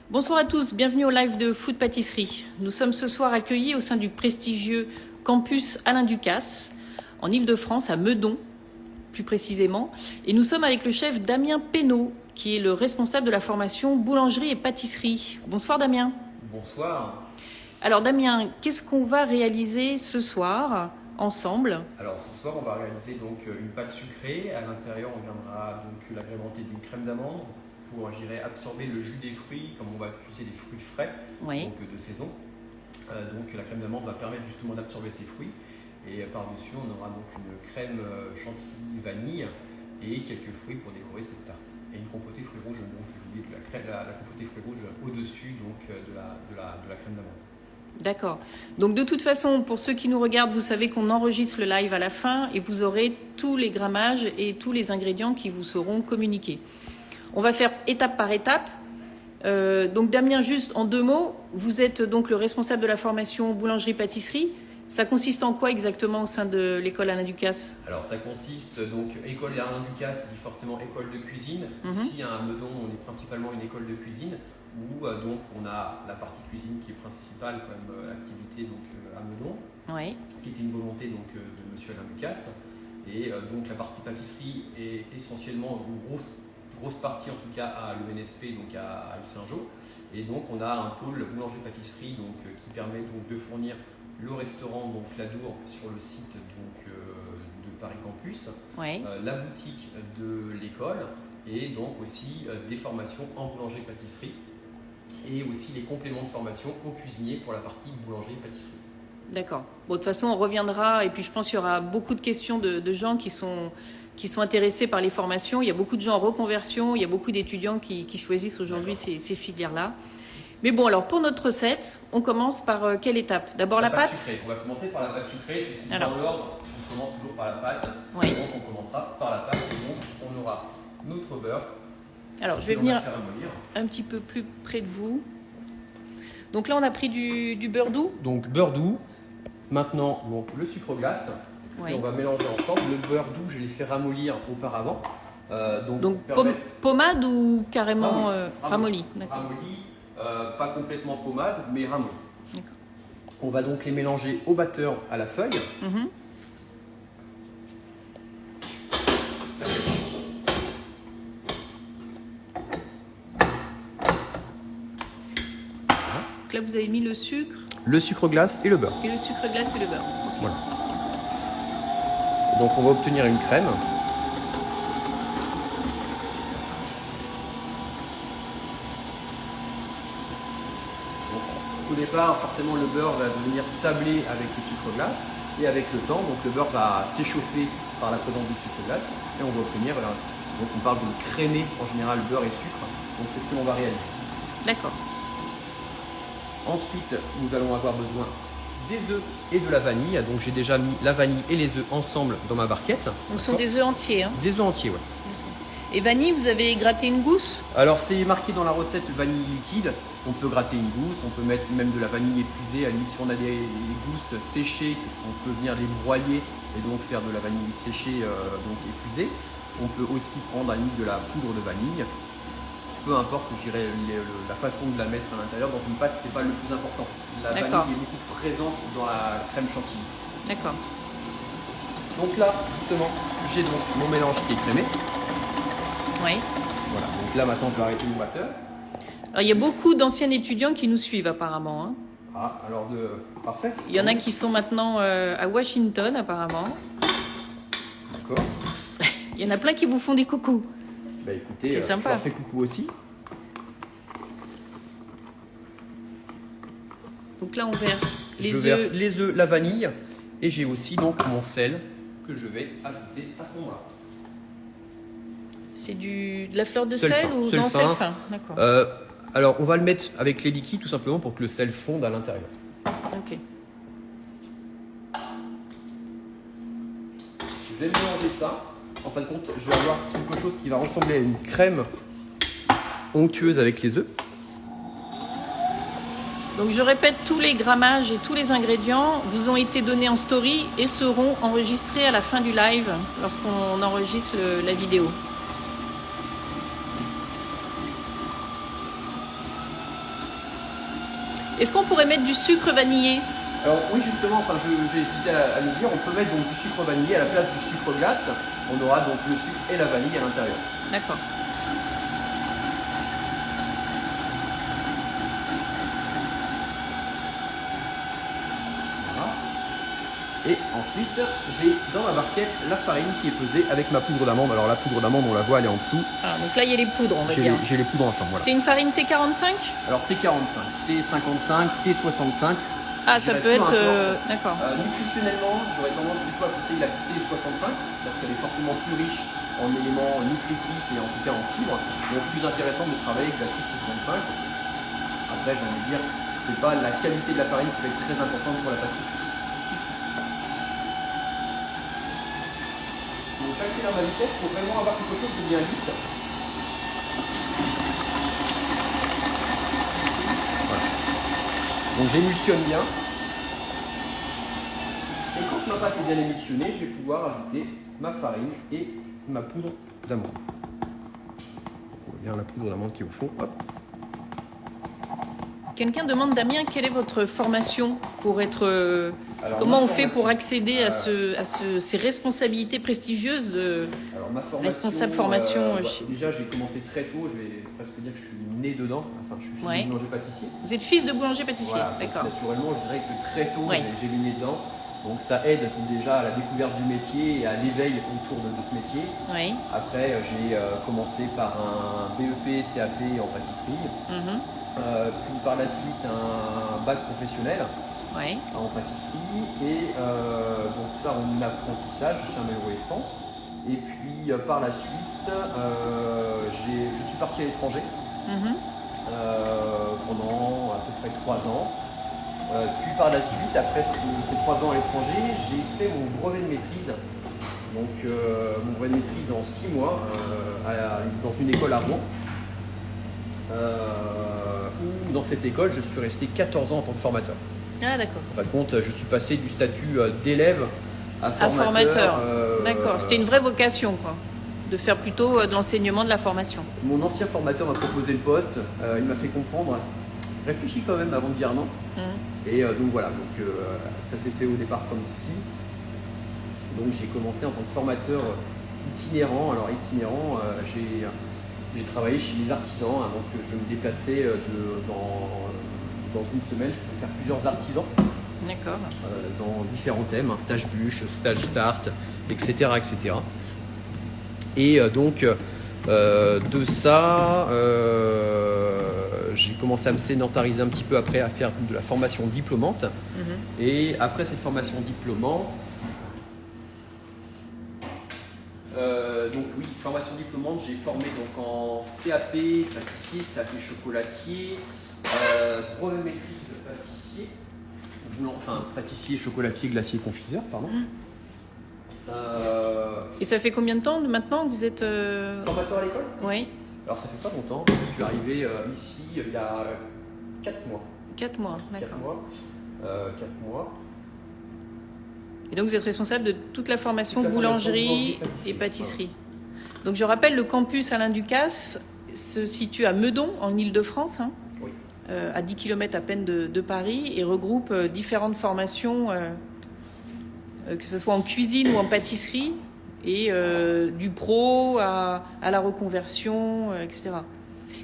Bonsoir à tous, bienvenue au live de Food Pâtisserie. Nous sommes ce soir accueillis au sein du prestigieux campus Alain Ducasse, en Ile-de-France, à Meudon, plus précisément. Et nous sommes avec le chef Damien Pénaud, qui est le responsable de la formation boulangerie et pâtisserie. Bonsoir Damien. Bonsoir. Alors Damien, qu'est-ce qu'on va réaliser ce soir ensemble? Alors ce soir, on va réaliser donc une pâte sucrée. À l'intérieur, on viendra donc l'agrémenter d'une crème d'amande pour, je dirais, absorber le jus des fruits, comme on va utiliser des fruits frais, Oui. donc de saison. Donc la crème d'amande va permettre justement d'absorber ces fruits. Et par-dessus, on aura donc une crème chantilly vanille et quelques fruits pour décorer cette tarte. Et une compotée fruits rouges, donc j'ai oublié la compotée fruits rouges au-dessus donc de la crème d'amande. D'accord. Donc de toute façon, pour ceux qui nous regardent, vous savez qu'on enregistre le live à la fin et vous aurez tous les grammages et tous les ingrédients qui vous seront communiqués. On va faire étape par étape. Donc Damien, juste en 2 mots, vous êtes donc le responsable de la formation boulangerie-pâtisserie. Ça consiste en quoi exactement au sein de l'école Alain Ducasse? Alors ça consiste donc, école Alain Ducasse dit forcément école de cuisine. Ici à Meudon, on est principalement une école de cuisine où donc on a la partie cuisine qui est principale comme activité donc, à Meudon, Oui. qui était une volonté donc, de monsieur Alain Ducasse. Et donc la partie pâtisserie est essentiellement une grosse partie en tout cas à l'UNSP, donc à Saint-Jean. Et donc on a un pôle boulangerie-pâtisserie donc, qui permet donc de fournir le restaurant donc Ladour sur le site donc, de Paris Campus, Oui. la boutique de l'école et donc aussi des formations en boulangerie-pâtisserie et aussi les compléments de formation aux cuisiniers pour la partie boulangerie-pâtisserie. D'accord. Bon, de toute façon, on reviendra et puis je pense qu'il y aura beaucoup de questions de gens qui sont intéressés par les formations. Il y a beaucoup de gens en reconversion, il y a beaucoup d'étudiants qui choisissent aujourd'hui ces filières-là. Mais bon, alors pour notre recette, on commence par quelle étape? D'abord la pâte sucrée. On va commencer par la pâte sucrée, c'est alors, dans l'ordre, on commence toujours par la pâte. Oui. Donc on commencera par la pâte et donc on aura notre beurre. Alors je vais venir un petit peu plus près de vous. Donc là on a pris du beurre doux. Donc beurre doux, maintenant donc, le sucre glace. Oui. Et on va mélanger ensemble. Le beurre doux, je l'ai fait ramollir auparavant. Donc pommade ou carrément ramolli? Ramolli, pas complètement pommade, mais ramolli. D'accord. On va donc les mélanger au batteur à la feuille. Donc là vous avez mis le sucre. Le sucre glace et le beurre. Et le sucre glace et le beurre. Okay. Voilà. Donc on va obtenir une crème. Au départ, forcément, le beurre va devenir sablé avec le sucre glace et avec le temps, donc le beurre va s'échauffer par la présence du sucre glace et on va obtenir, donc on parle de crémer en général beurre et sucre, donc c'est ce que l'on va réaliser. D'accord. Ensuite, nous allons avoir besoin des œufs et de la vanille, donc j'ai déjà mis la vanille et les œufs ensemble dans ma barquette. Donc ce sont des œufs entiers. Hein. Des œufs entiers, oui. Et vanille, vous avez gratté une gousse? Alors c'est marqué dans la recette vanille liquide, on peut gratter une gousse, on peut mettre même de la vanille épuisée, à la limite si on a des gousses séchées, on peut venir les broyer et donc faire de la vanille séchée donc épuisée. On peut aussi prendre à la limite de la poudre de vanille, peu importe je dirais la façon de la mettre à l'intérieur, dans une pâte c'est pas le plus important. La vanille est beaucoup présente dans la crème chantilly. D'accord. Donc là justement j'ai donc mon mélange qui est crémé. Oui. Voilà, donc là maintenant je vais arrêter mon batteur. Alors il y a beaucoup d'anciens étudiants qui nous suivent apparemment. Hein. Ah, alors parfait. Il y en a qui sont maintenant à Washington apparemment. D'accord. Il y en a plein qui vous font des coucous. Bah écoutez, c'est sympa. je leur fais coucou aussi. Donc là on verse les œufs. Je verse les œufs, la vanille et j'ai aussi donc mon sel que je vais ajouter à ce moment-là. C'est de la fleur de sel ou sel non, fin. Sel fin, d'accord. Alors on va le mettre avec les liquides tout simplement pour que le sel fonde à l'intérieur. Ok. Je vais mélanger ça. En fin de compte, je vais avoir quelque chose qui va ressembler à une crème onctueuse avec les œufs. Donc je répète, tous les grammages et tous les ingrédients vous ont été donnés en story et seront enregistrés à la fin du live lorsqu'on enregistre la vidéo. Est-ce qu'on pourrait mettre du sucre vanillé? Alors oui, justement, enfin, j'ai hésité à le dire, on peut mettre donc du sucre vanillé à la place du sucre glace. On aura donc le sucre et la vanille à l'intérieur. D'accord. Voilà. Et ensuite, j'ai dans ma barquette la farine qui est pesée avec ma poudre d'amande. Alors la poudre d'amande, on la voit, elle est en dessous. Ah, donc là, il y a les poudres, on va dire. J'ai les poudres ensemble. Voilà. C'est une farine T45? Alors T45, T55, T65. Ah, ça peut être... D'accord. Nutritionnellement, j'aurais tendance plutôt à conseiller la T65 parce qu'elle est forcément plus riche en éléments nutritifs et en tout cas en fibres. Donc plus intéressant de travailler avec la T65. Après, j'ai envie de dire, c'est pas la qualité de la farine qui va être très importante pour la pâtisserie. Donc j'accélère ma vitesse pour vraiment avoir quelque chose de bien lisse. Donc j'émulsionne bien. Et quand ma pâte est bien émulsionnée, je vais pouvoir ajouter ma farine et ma poudre d'amande. On voit bien la poudre d'amande qui est au fond. Hop. Quelqu'un demande, Damien, quelle est votre formation pour être... Alors, comment on fait pour accéder à ces responsabilités prestigieuses de alors, ma formation, responsable formation déjà, j'ai commencé très tôt. Je vais presque dire que je suis né dedans. Enfin, je suis fils de boulanger-pâtissier. Vous êtes fils de boulanger-pâtissier, Voilà, d'accord. Naturellement, je dirais que très tôt, j'ai baigné dedans. Donc ça aide déjà à la découverte du métier et à l'éveil autour de ce métier. Oui. Après, j'ai commencé par un BEP, CAP en pâtisserie. Puis par la suite, un bac professionnel en pâtisserie. Et donc ça en apprentissage chez Amélie France. Et puis par la suite, je suis parti à l'étranger pendant à peu près 3 ans. Puis par la suite, après ces 3 ans à l'étranger, j'ai fait mon brevet de maîtrise. Donc mon brevet de maîtrise en 6 mois dans une école à Rouen. Où dans cette école, je suis resté 14 ans en tant que formateur. Ah d'accord. En fin de compte, je suis passé du statut d'élève à formateur. D'accord, c'était une vraie vocation, quoi, de faire plutôt de l'enseignement, de la formation. Mon ancien formateur m'a proposé le poste, il m'a fait comprendre, réfléchis quand même avant de dire non. Et donc voilà, ça s'est fait au départ comme ceci. Donc j'ai commencé en tant que formateur itinérant. Alors itinérant, j'ai travaillé chez les artisans, donc je me déplaçais dans une semaine, je pouvais faire plusieurs artisans. D'accord. Dans différents thèmes, stage bûche, stage tarte, etc. etc. Et donc de ça, j'ai commencé à me sédentariser un petit peu après à faire de la formation diplômante. Et après cette formation diplômante, donc oui, formation diplômante, j'ai formé donc en CAP pâtissier, CAP chocolatier, brevet de maîtrise pâtissier, enfin pâtissier, chocolatier, glacier, confiseur, pardon. Et ça fait combien de temps maintenant que vous êtes formateur à l'école? Oui. Alors ça fait pas longtemps, je suis arrivé ici il y a 4 mois. 4 mois, d'accord. 4 mois. Et donc vous êtes responsable de toute la formation boulangerie et pâtisserie. Donc je rappelle, le campus Alain Ducasse se situe à Meudon, en Île-de-France, oui. À 10 km à peine de Paris, et regroupe différentes formations, que ce soit en cuisine ou en pâtisserie, et du pro à la reconversion, etc.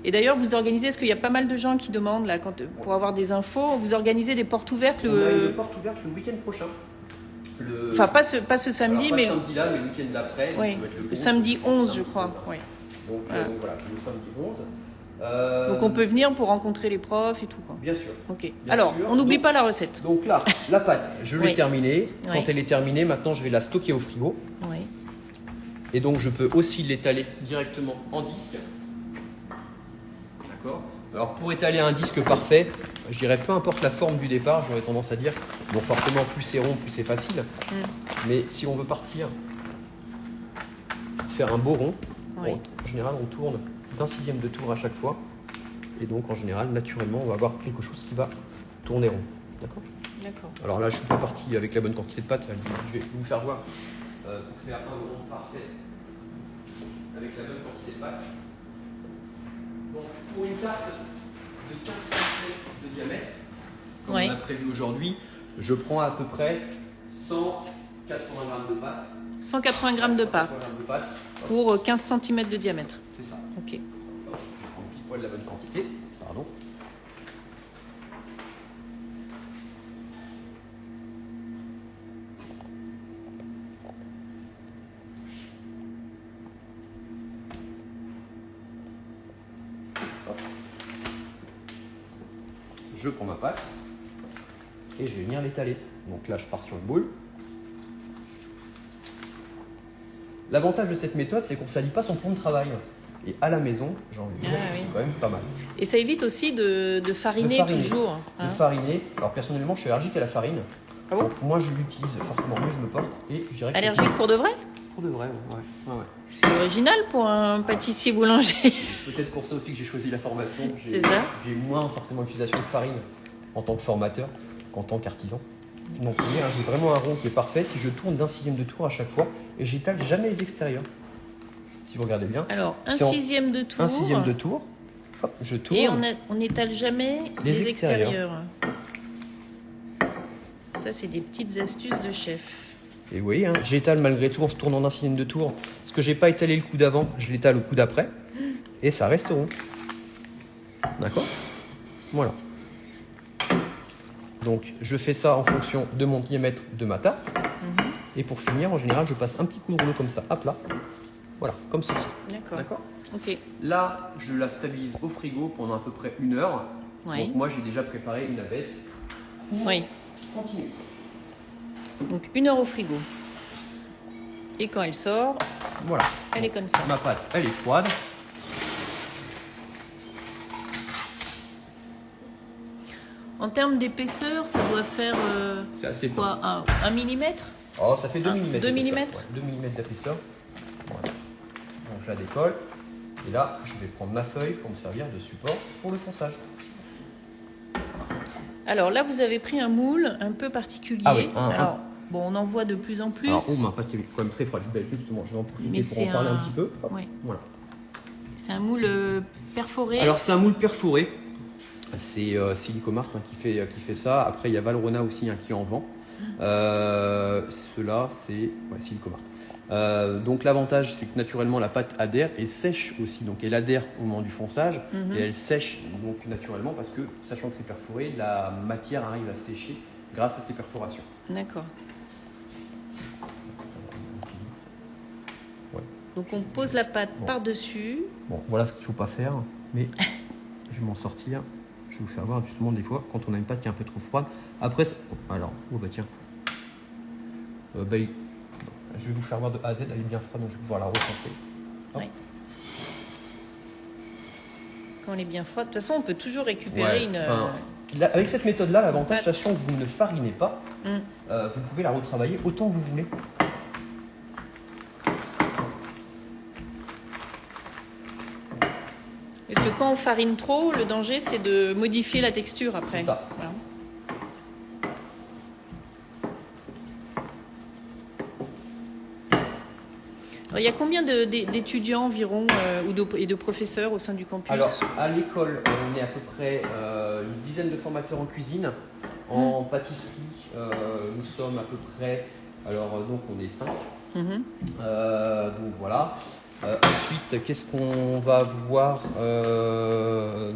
Et d'ailleurs, vous organisez, est-ce qu'il y a pas mal de gens qui demandent, là, pour avoir des infos, vous organisez des portes ouvertes On a une porte ouverte le week-end prochain. Enfin, pas ce samedi, alors, mais... Pas samedi là, mais le week-end d'après. Oui, le samedi 11, je crois. Oui. Donc voilà, le samedi 11. Donc on peut venir pour rencontrer les profs et tout, quoi. Bien sûr. Ok. Bien alors, sûr. on n'oublie pas la recette. Donc là, la pâte, je l'ai terminée. Quand Oui. elle est terminée, maintenant je vais la stocker au frigo. Oui. Et donc je peux aussi l'étaler directement en disque. D'accord. Alors pour étaler un disque parfait, je dirais peu importe la forme du départ, j'aurais tendance à dire. Bon, forcément, plus c'est rond, plus c'est facile. Mais si on veut partir, faire un beau rond, en général on tourne d'1/6 de tour à chaque fois. Et donc en général, naturellement, on va avoir quelque chose qui va tourner rond. D'accord. D'accord. Alors là, je ne suis pas parti avec la bonne quantité de pâte. Je vais vous faire voir pour faire un rond parfait avec la bonne quantité de pâte. Donc pour une tarte de 15 cm de diamètre, comme Ouais. on a prévu aujourd'hui, je prends à peu près 180 g de pâte. 180 grammes de 180 pâte grammes de pâte. pour 15 cm de diamètre. C'est ça. Ok. Hop, je prends pile poil la bonne quantité. Pardon. Hop. Je prends ma pâte et je vais venir l'étaler. Donc là, je pars sur le boule. L'avantage de cette méthode, c'est qu'on ne salit pas son plan de travail. Et à la maison, j'ai envie de dire, Ah, oui. c'est quand même pas mal. Et ça évite aussi de fariner, De fariner. toujours. De hein. fariner. Alors personnellement, je suis allergique à la farine. Ah bon Donc, moi, je l'utilise forcément, mais je me porte et je dirais que Allergique pour de vrai? c'est pour de vrai. Ouais. C'est original pour un pâtissier boulanger. Peut-être pour ça aussi que j'ai choisi la formation. C'est ça. J'ai moins forcément l'utilisation de farine en tant que formateur qu'en tant qu'artisan. Donc vous voyez, hein, j'ai vraiment un rond qui est parfait. Si je tourne d'un sixième de tour à chaque fois, et j'étale jamais les extérieurs. Si vous regardez bien. Alors, un C'est en- sixième de tour. Un sixième de tour. Hop, je tourne. Et on n'étale jamais Les les extérieurs. extérieurs. Ça, c'est des petites astuces de chef. Et vous voyez, hein, j'étale malgré tout en se tournant d'un sixième de tour. Parce que j'ai pas étalé le coup d'avant, je l'étale au coup d'après. Et ça reste rond. D'accord? Voilà. Donc je fais ça en fonction de mon diamètre de ma tarte. Et pour finir, en général, je passe un petit coup de rouleau comme ça. Hop là. Voilà, comme ceci. D'accord. D'accord? Ok. Là, je la stabilise au frigo pendant à peu près 1 heure. Oui. Donc moi, j'ai déjà préparé une abaisse. Oui. Continue. Donc 1 heure au frigo. Et quand elle sort, Voilà. elle est comme ça. Ma pâte, elle est froide. En termes d'épaisseur, ça doit faire C'est assez fin. quoi, 1 millimètre? Oh, ça fait 2 Ah, mm. 2 millimètres 2 mm d'épaisseur. Voilà. Donc je la décolle. Et là, je vais prendre ma feuille pour me servir de support pour le fonçage. Alors là, vous avez pris un moule un peu particulier. Ah oui, Alors, bon, on en voit de plus en plus. Alors, ma pâte est quand même très froide. Justement, je vais en profiter Mais pour c'est en parler un- un petit peu. Hop, Ouais. Voilà. C'est un moule perforé. Alors, c'est un moule perforé. C'est Silicomart qui fait ça. Après, il y a Valrhona aussi qui en vend. Ceux-là, c'est Silicomart. Donc l'avantage, c'est que naturellement la pâte adhère et sèche aussi. Donc elle adhère au moment du fonçage et elle sèche donc naturellement parce que, sachant que c'est perforé, la matière arrive à sécher grâce à ces perforations. D'accord. Ouais. Donc on pose la pâte Bon. par-dessus. Bon, voilà ce qu'il ne faut pas faire, mais je vais m'en sortir. Je vais vous faire voir justement des fois quand on a une pâte qui est un peu trop froide. Après, alors, tiens. Je vais vous faire voir de A à Z, elle est bien froide donc je vais pouvoir la recenser. Oui. Quand elle est bien froide. De toute façon, on peut toujours récupérer une. Avec cette méthode-là, l'avantage, pâte. sachant que vous ne farinez pas, vous pouvez la retravailler autant que vous voulez. Parce que quand on farine trop, le danger, c'est de modifier la texture après. C'est ça. Voilà. Alors, il y a combien d'étudiants environ et de professeurs au sein du campus? Alors, à l'école, on est à peu près une dizaine de formateurs en cuisine. En pâtisserie, nous sommes à peu près, donc on est 5. Donc voilà. Ensuite, qu'est-ce qu'on va voir Il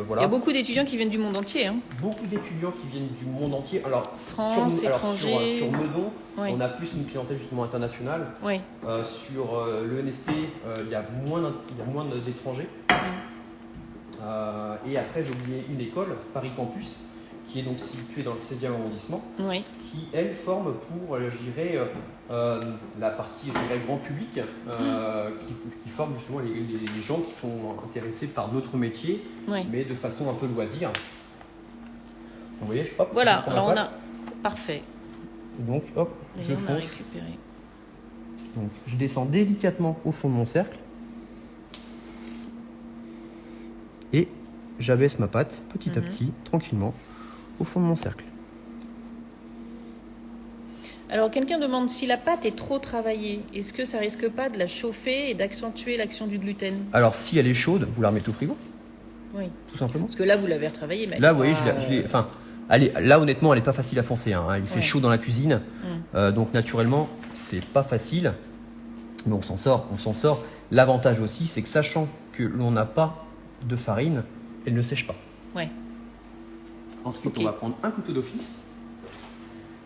voilà. y a beaucoup d'étudiants qui viennent du monde entier. Hein. Beaucoup d'étudiants qui viennent du monde entier. Alors, France, étrangers. sur Meudon, Oui. on a plus une clientèle justement internationale. Oui. Sur l'ENSP, il y a moins d'étrangers. Et après, j'ai oublié une école, Paris Campus, qui est donc située dans le 16e arrondissement, Oui. qui, elle, forme pour, la partie, grand public, qui forme justement les gens qui sont intéressés par notre métier, Oui. mais de façon un peu loisir. Vous voyez, hop, Voilà, je prends alors ma on a. pâte. Parfait. Donc, hop, Et je on a fonce. récupéré. Donc, je descends délicatement au fond de mon cercle. Et j'abaisse ma pâte petit à petit, tranquillement, au fond de mon cercle. Alors, quelqu'un demande si la pâte est trop travaillée, est-ce que ça risque pas de la chauffer et d'accentuer l'action du gluten? Alors, si elle est chaude, vous la remettez au frigo, Oui. tout simplement. Parce que là, vous l'avez retravaillée. Mais Là, vous voyez, je l'ai. Enfin, Là, honnêtement, elle n'est pas facile à foncer. Hein. Il fait chaud dans la cuisine. Donc, naturellement, c'est pas facile. Mais on s'en sort. L'avantage aussi, c'est que sachant que l'on n'a pas de farine, elle ne sèche pas. Ouais. Ensuite, on va prendre un couteau d'office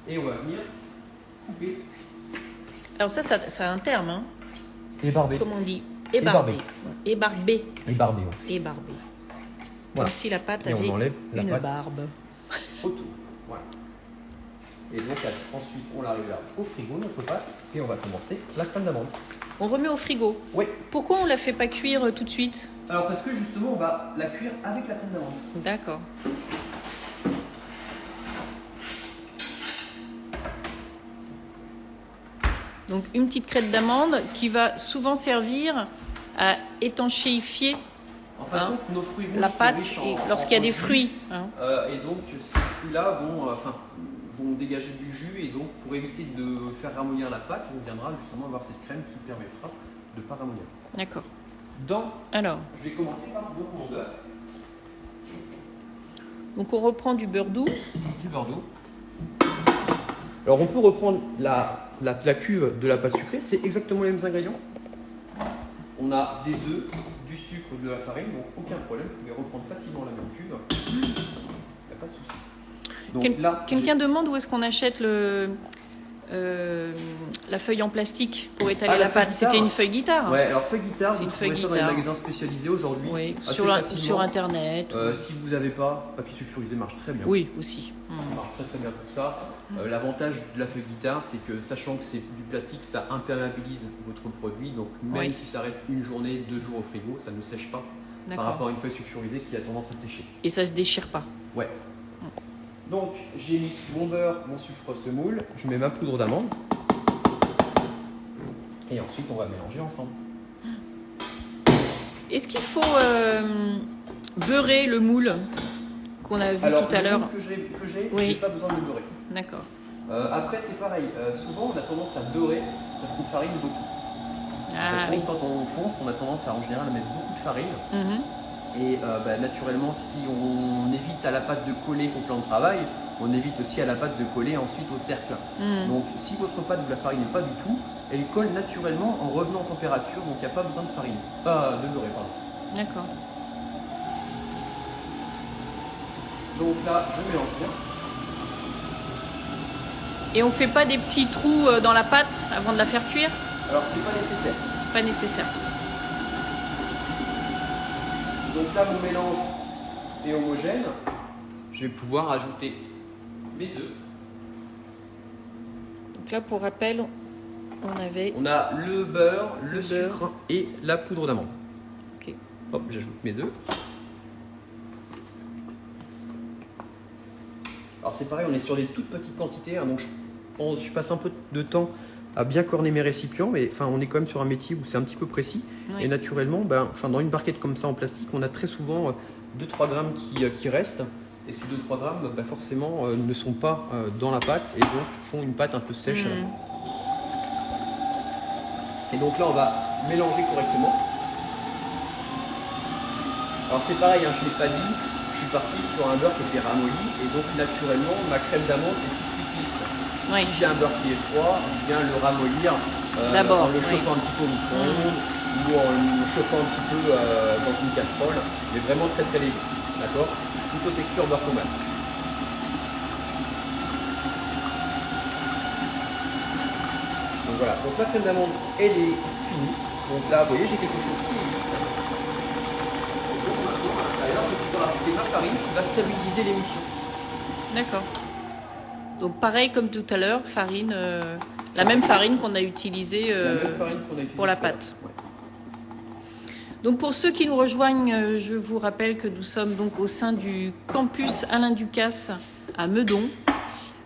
et on va venir couper. Alors ça a un terme, hein. Ébarber. Comment on dit? Ébarber. Ébarber. Ébarber. Ébarber. Voilà. Comme si la pâte Et on avait enlève la une pâte barbe. autour. Voilà. Et donc ensuite, on la réserve au frigo, notre pâte, et on va commencer la crème d'amande. On remet au frigo. Oui. Pourquoi on la fait pas cuire tout de suite? Alors parce que justement, on va la cuire avec la crème d'amande. D'accord. Donc une petite crête d'amande qui va souvent servir à étanchéifier En fin de compte, nos fruits rouges la sont pâte riches lorsqu'il y a des jus. fruits. Hein. Et donc ces fruits-là vont dégager du jus, et donc pour éviter de faire ramollir la pâte, on viendra justement avoir cette crème qui permettra de ne pas ramollir. D'accord. Alors, je vais commencer par mon beurre. Donc on reprend du beurre doux. Du beurre doux. Alors on peut reprendre la cuve de la pâte sucrée, c'est exactement les mêmes ingrédients. On a des œufs, du sucre, de la farine, donc aucun problème, vous pouvez reprendre facilement la même cuve. Il n'y a pas de souci. Donc Quelqu'un demande où est-ce qu'on achète la feuille en plastique pour étaler la pâte. C'était une feuille guitare. Ouais, alors feuille guitare, c'est vous une feuille trouvez ça dans les magasins spécialisés aujourd'hui. Oui, sur internet. Si vous n'avez pas, papier sulfurisé marche très bien. Oui, aussi. Ça marche très bien pour ça. L'avantage de la feuille guitare, c'est que sachant que c'est du plastique, ça imperméabilise votre produit. Donc même si ça reste une journée, 2 jours au frigo, ça ne sèche pas par rapport à une feuille sulfurisée qui a tendance à sécher. Et ça se déchire pas. Ouais. Donc j'ai mis mon beurre, mon sucre semoule, je mets ma poudre d'amande. Et ensuite on va mélanger ensemble. Est-ce qu'il faut beurrer le moule qu'on a vu tout à l'heure? Le moule que j'ai pas besoin de le beurrer. D'accord. Après c'est pareil, souvent on a tendance à beurrer parce qu'une farine beaucoup. Quand on fonce, on a tendance à en général à mettre beaucoup de farine. Et naturellement, si on évite à la pâte de coller au plan de travail, on évite aussi à la pâte de coller ensuite au cercle. Donc si votre pâte vous la farinez pas du tout, elle colle naturellement en revenant en température, donc il n'y a pas besoin de farine, pas de beurrer, pardon. D'accord. Donc là, je mélange bien. Et on fait pas des petits trous dans la pâte avant de la faire cuire? Alors c'est pas nécessaire. C'est pas nécessaire. Donc là, mon mélange est homogène. Je vais pouvoir ajouter mes œufs. Donc là, pour rappel, on a le beurre, le sucre et la poudre d'amande. Ok. Hop, j'ajoute mes œufs. Alors c'est pareil, on est sur des toutes petites quantités, hein, donc je passe un peu de temps à bien corner mes récipients, mais on est quand même sur un métier où c'est un petit peu précis. Et naturellement, dans une barquette comme ça en plastique, on a très souvent 2-3 grammes qui restent. Et ces 2-3 grammes, forcément, ne sont pas dans la pâte et donc font une pâte un peu sèche. Et donc là, on va mélanger correctement. Alors c'est pareil, je ne l'ai pas dit, je suis parti sur un beurre qui était ramolli et donc naturellement, ma crème d'amande est tout de suite lisse. Si j'ai un beurre qui est froid, je viens le ramollir en le chauffant un petit peu au micro-ondes ou en le chauffant un petit peu dans une casserole, mais vraiment très très léger. D'accord? Plutôt texture beurre tomate. Donc voilà, donc la crème d'amande elle est finie. Donc là, vous voyez, j'ai quelque chose qui est lisse. Donc maintenant, à l'intérieur, je vais pouvoir ajouter ma farine qui va stabiliser l'émulsion. D'accord. Donc pareil comme tout à l'heure, farine, la même farine qu'on a utilisée pour la pâte. Ouais. Donc pour ceux qui nous rejoignent, je vous rappelle que nous sommes donc au sein du campus Alain Ducasse à Meudon,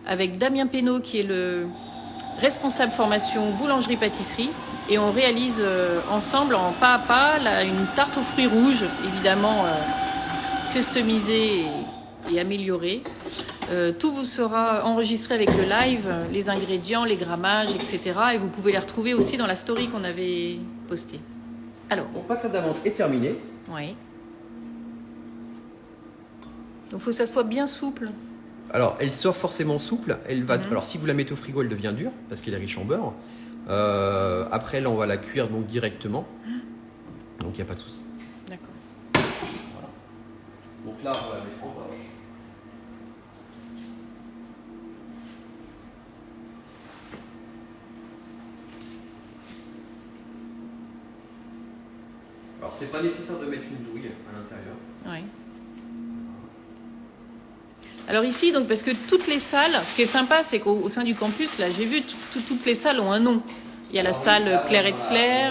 avec Damien Pénaud qui est le responsable formation boulangerie-pâtisserie. Et on réalise ensemble, en pas à pas, une tarte aux fruits rouges, évidemment customisée et améliorée. Tout vous sera enregistré avec le live, les ingrédients, les grammages, etc. Et vous pouvez les retrouver aussi dans la story qu'on avait postée. Alors, donc ma crème d'amande est terminée. Oui. Donc il faut que ça soit bien souple. Alors, elle sort forcément souple. Elle va. Alors, si vous la mettez au frigo, elle devient dure parce qu'elle est riche en beurre. Après, là, on va la cuire donc directement. Donc, il n'y a pas de souci. D'accord. Voilà. Donc là, on va la mettre en poche. Alors, c'est pas nécessaire de mettre une douille à l'intérieur. Ouais. Alors ici, donc, parce que toutes les salles, ce qui est sympa, c'est qu'au sein du campus, là, j'ai vu, toutes les salles ont un nom. Il y a la salle Claire Etzler.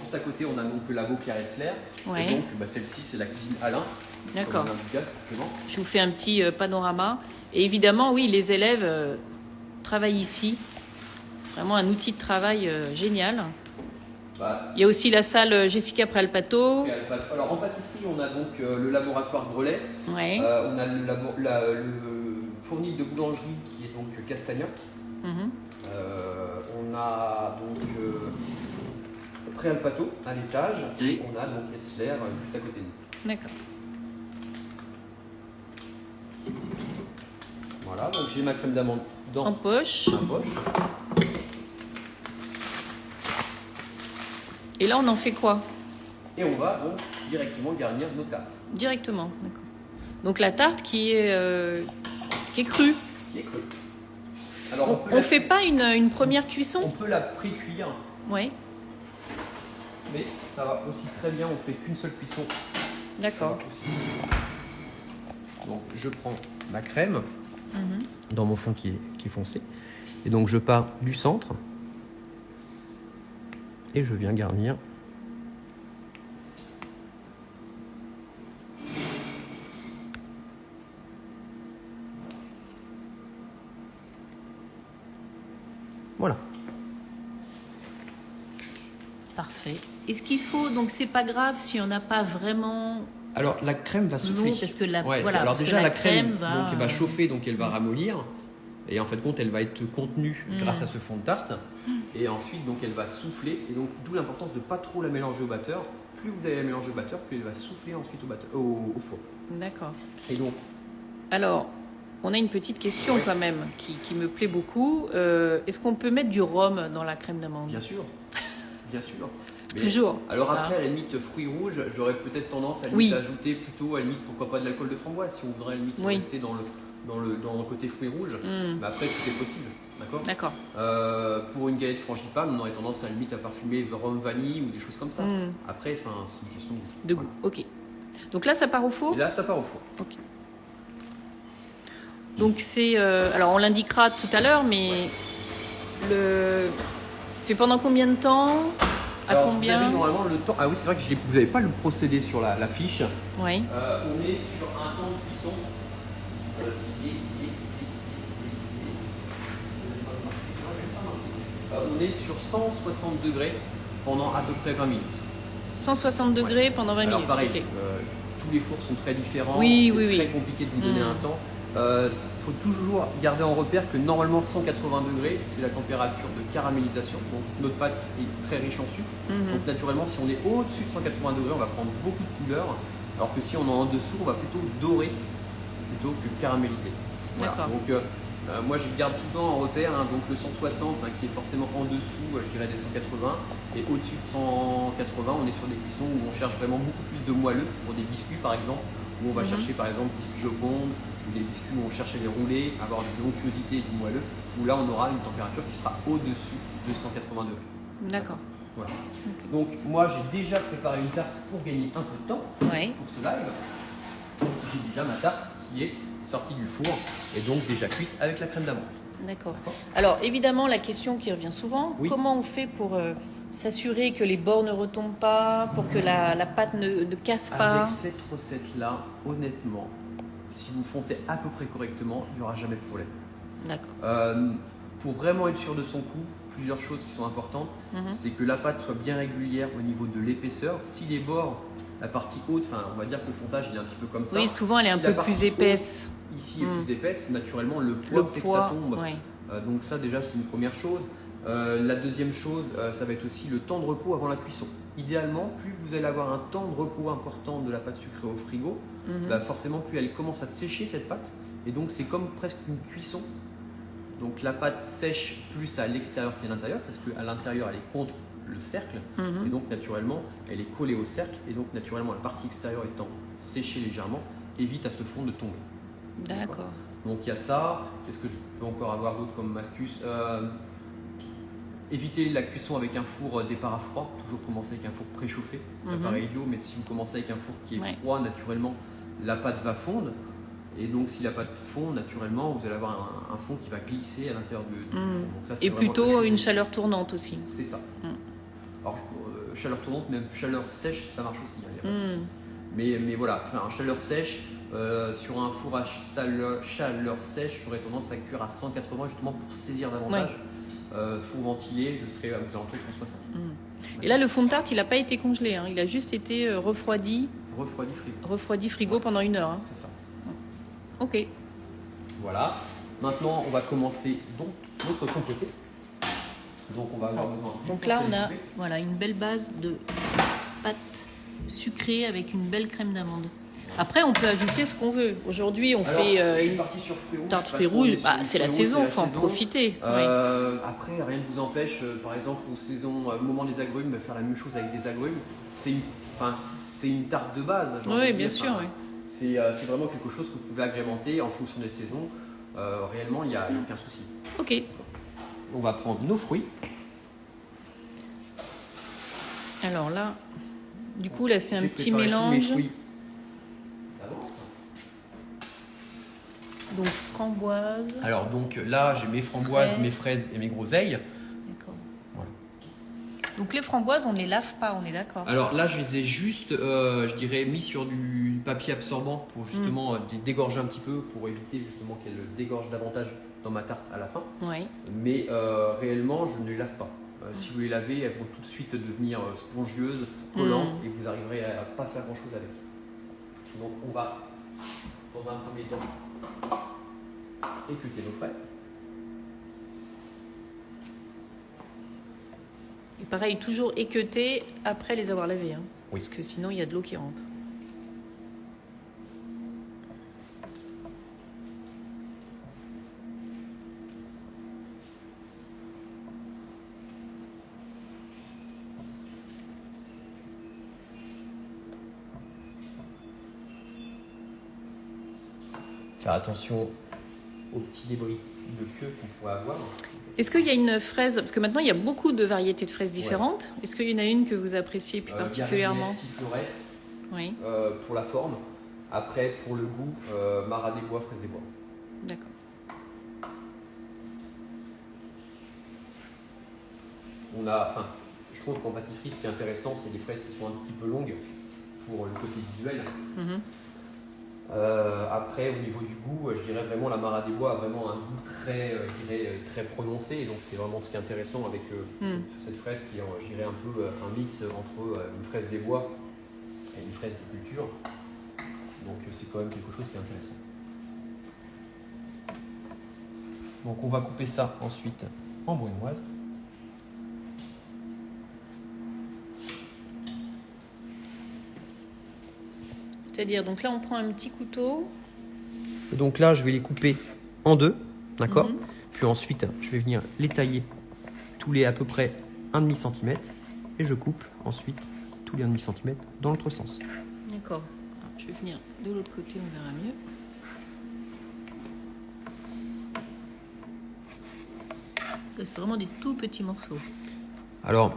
Juste à côté, on a donc le labo Claire Etzler. Ouais. Et donc, celle-ci, c'est la cuisine Alain. D'accord. Forcément. Je vous fais un petit panorama. Et évidemment, oui, les élèves travaillent ici. C'est vraiment un outil de travail génial. Il y a aussi la salle Jessica Préalpato. Alors en pâtisserie, on a donc le laboratoire Grelet. Ouais. On a le fournil de boulangerie qui est donc Castagna. On a donc Préalpato à l'étage et on a donc Etzler juste à côté de nous. D'accord. Voilà, donc j'ai ma crème d'amande dans En poche. ma poche. Et là, on en fait quoi? Et on va donc directement garnir nos tartes. Directement, d'accord. Donc la tarte qui est crue. Qui est crue. Alors, On ne fait pas une première cuisson? On peut la pré-cuire. Oui. Mais ça va aussi très bien, on fait qu'une seule cuisson. D'accord. Donc je prends ma crème dans mon fond qui est foncé. Et donc je pars du centre. Et je viens garnir. Voilà. Parfait. Est-ce qu'il faut, donc c'est pas grave si on n'a pas vraiment... Alors la crème va souffler. Non, parce que la, ouais, voilà, alors parce déjà que la crème va... donc, elle va chauffer, donc elle va ramollir. Et en fait, compte, elle va être contenue grâce à ce fond de tarte. Et ensuite, donc, elle va souffler. Et donc, d'où l'importance de ne pas trop la mélanger au batteur. Plus vous allez la mélanger au batteur, plus elle va souffler ensuite au four. D'accord. Et donc, alors, on a une petite question quand même qui me plaît beaucoup. Est-ce qu'on peut mettre du rhum dans la crème d'amande? bien sûr, bien sûr. Mais, toujours. Alors après, à la limite, fruits rouges, j'aurais peut-être tendance à ajouter plutôt, à la limite, pourquoi pas de l'alcool de framboise, si on voudrait à la limite rester dans le côté fruits rouges. Mais après, tout est possible. D'accord. Pour une galette frangipane, on aurait tendance à la limite à parfumer rhum vanille ou des choses comme ça. Après, c'est une question de goût. Ok. Donc là, ça part au four? Et là, ça part au four. Ok. Donc c'est... alors, on l'indiquera tout à l'heure, mais c'est pendant combien de temps? Alors, combien? Vous avez normalement le temps... Ah oui, c'est vrai que vous n'avez pas le procédé sur la fiche. Oui. On est sur un temps de cuisson on est sur 160 degrés pendant à peu près 20 minutes. 160 degrés pendant 20 Alors, minutes. pareil, okay. Tous les fours sont très différents. Oui, c'est très compliqué de vous donner un temps. Il faut toujours garder en repère que normalement 180 degrés, c'est la température de caramélisation. Donc notre pâte est très riche en sucre. Donc naturellement, si on est au-dessus de 180 degrés, on va prendre beaucoup de couleur. Alors que si on est en dessous, on va plutôt dorer plutôt que caraméliser. Voilà. Donc moi je garde tout le temps en repère, donc le 160 qui est forcément en dessous, je dirais des 180, et au-dessus de 180, on est sur des cuissons où on cherche vraiment beaucoup plus de moelleux pour des biscuits par exemple, où on va chercher par exemple biscuits Joconde, ou des biscuits où on cherche à les rouler, avoir de l'onctuosité et du moelleux, où là on aura une température qui sera au-dessus de 180 degrés. D'accord. Voilà. Okay. Donc moi j'ai déjà préparé une tarte pour gagner un peu de temps pour ce live. J'ai déjà ma tarte qui est sortie du four et donc déjà cuite avec la crème d'amande. D'accord. Alors évidemment la question qui revient souvent, comment on fait pour s'assurer que les bords ne retombent pas, pour que la pâte ne casse pas? Avec cette recette-là, honnêtement, si vous foncez à peu près correctement, il n'y aura jamais de problème. D'accord. Pour vraiment être sûr de son coup, plusieurs choses qui sont importantes, c'est que la pâte soit bien régulière au niveau de l'épaisseur. Si les bords, la partie haute, on va dire que le fontage il est un petit peu comme ça. Oui, souvent elle est un peu plus épaisse. Ici est plus épaisse, naturellement le poids fait que ça tombe. Donc ça déjà c'est une première chose. La deuxième chose, ça va être aussi le temps de repos avant la cuisson. Idéalement, plus vous allez avoir un temps de repos important de la pâte sucrée au frigo, forcément plus elle commence à sécher cette pâte et donc c'est comme presque une cuisson. Donc la pâte sèche plus à l'extérieur qu'à l'intérieur, parce qu'à l'intérieur elle est contre le cercle, et donc naturellement elle est collée au cercle, et donc naturellement la partie extérieure étant séchée légèrement, évite à ce fond de tomber. D'accord. Donc il y a ça. Qu'est-ce que je peux encore avoir d'autre comme astuce? Éviter la cuisson avec un four départ à froid, toujours commencer avec un four préchauffé. Ça paraît idiot, mais si vous commencez avec un four qui est froid, naturellement la pâte va fondre. Et donc si la pâte fond, naturellement, vous allez avoir un fond qui va glisser à l'intérieur du four. Donc, ça, et plutôt une chaleur tournante aussi. C'est ça. Alors chaleur tournante, même chaleur sèche, ça marche aussi. Il y a pas de souci. Mais voilà, enfin, chaleur sèche, sur un four à chaleur sèche, j'aurais tendance à cuire à 180 justement pour saisir davantage. Four ventilé, je serais aux alentours de 160. Et là, le fond de tarte, il n'a pas été congelé, hein. Il a juste été refroidi frigo. Refroidi frigo pendant 1 heure. Hein. C'est ça. Ok. Voilà. Maintenant, on va commencer donc notre compoté. Donc on va avoir besoin. Donc là, on a voilà, une belle base de pâte sucrée avec une belle crème d'amande. Après, on peut ajouter ce qu'on veut. Aujourd'hui, on fait une tarte fruits rouges. Bah, c'est la saison, il faut en profiter. Après, rien ne vous empêche, par exemple, au moment des agrumes, de faire la même chose avec des agrumes. C'est une tarte de base. Oui, bien sûr. Oui. C'est vraiment quelque chose que vous pouvez agrémenter en fonction des saisons. Réellement, il n'y a aucun souci. Ok. On va prendre nos fruits. Alors là, du coup, là, c'est un petit mélange. Donc framboise. Alors donc là, j'ai mes framboises, mes fraises et mes groseilles. D'accord. Voilà. Donc les framboises, on ne les lave pas, on est d'accord? Alors là, je les ai juste, je dirais, mis sur du papier absorbant pour justement dégorger un petit peu, pour éviter justement qu'elles dégorgent davantage dans ma tarte à la fin. Oui. Mais réellement, je ne les lave pas. Si vous les lavez, elles vont tout de suite devenir spongieuses, collantes, et vous arriverez à pas faire grand chose avec. Donc on va, dans un premier temps, équeuter nos fraises. Et pareil, toujours équeuter après les avoir lavées. Hein, oui. Parce que sinon, il y a de l'eau qui rentre. Faire attention aux petits débris de queue qu'on pourrait avoir. Est-ce qu'il y a une fraise, parce que maintenant il y a beaucoup de variétés de fraises différentes, est-ce qu'il y en a une que vous appréciez plus particulièrement? Oui. Pour la forme. Après, pour le goût, Marat des Bois, fraise des bois. D'accord. Je trouve qu'en pâtisserie, ce qui est intéressant, c'est des fraises qui sont un petit peu longues pour le côté visuel. Après, au niveau du goût, je dirais vraiment la Marat des Bois a vraiment un goût très prononcé, et donc c'est vraiment ce qui est intéressant avec cette fraise qui est, je dirais, un peu un mix entre une fraise des bois et une fraise de culture. Donc c'est quand même quelque chose qui est intéressant. Donc on va couper ça ensuite en brunoise. C'est-à-dire, donc là, on prend un petit couteau. Donc là, je vais les couper en deux, d'accord? Puis ensuite, je vais venir les tailler tous les à peu près 1,5 cm. Et je coupe ensuite tous les 1,5 cm dans l'autre sens. D'accord. Je vais venir de l'autre côté, on verra mieux. C'est vraiment des tout petits morceaux. Alors,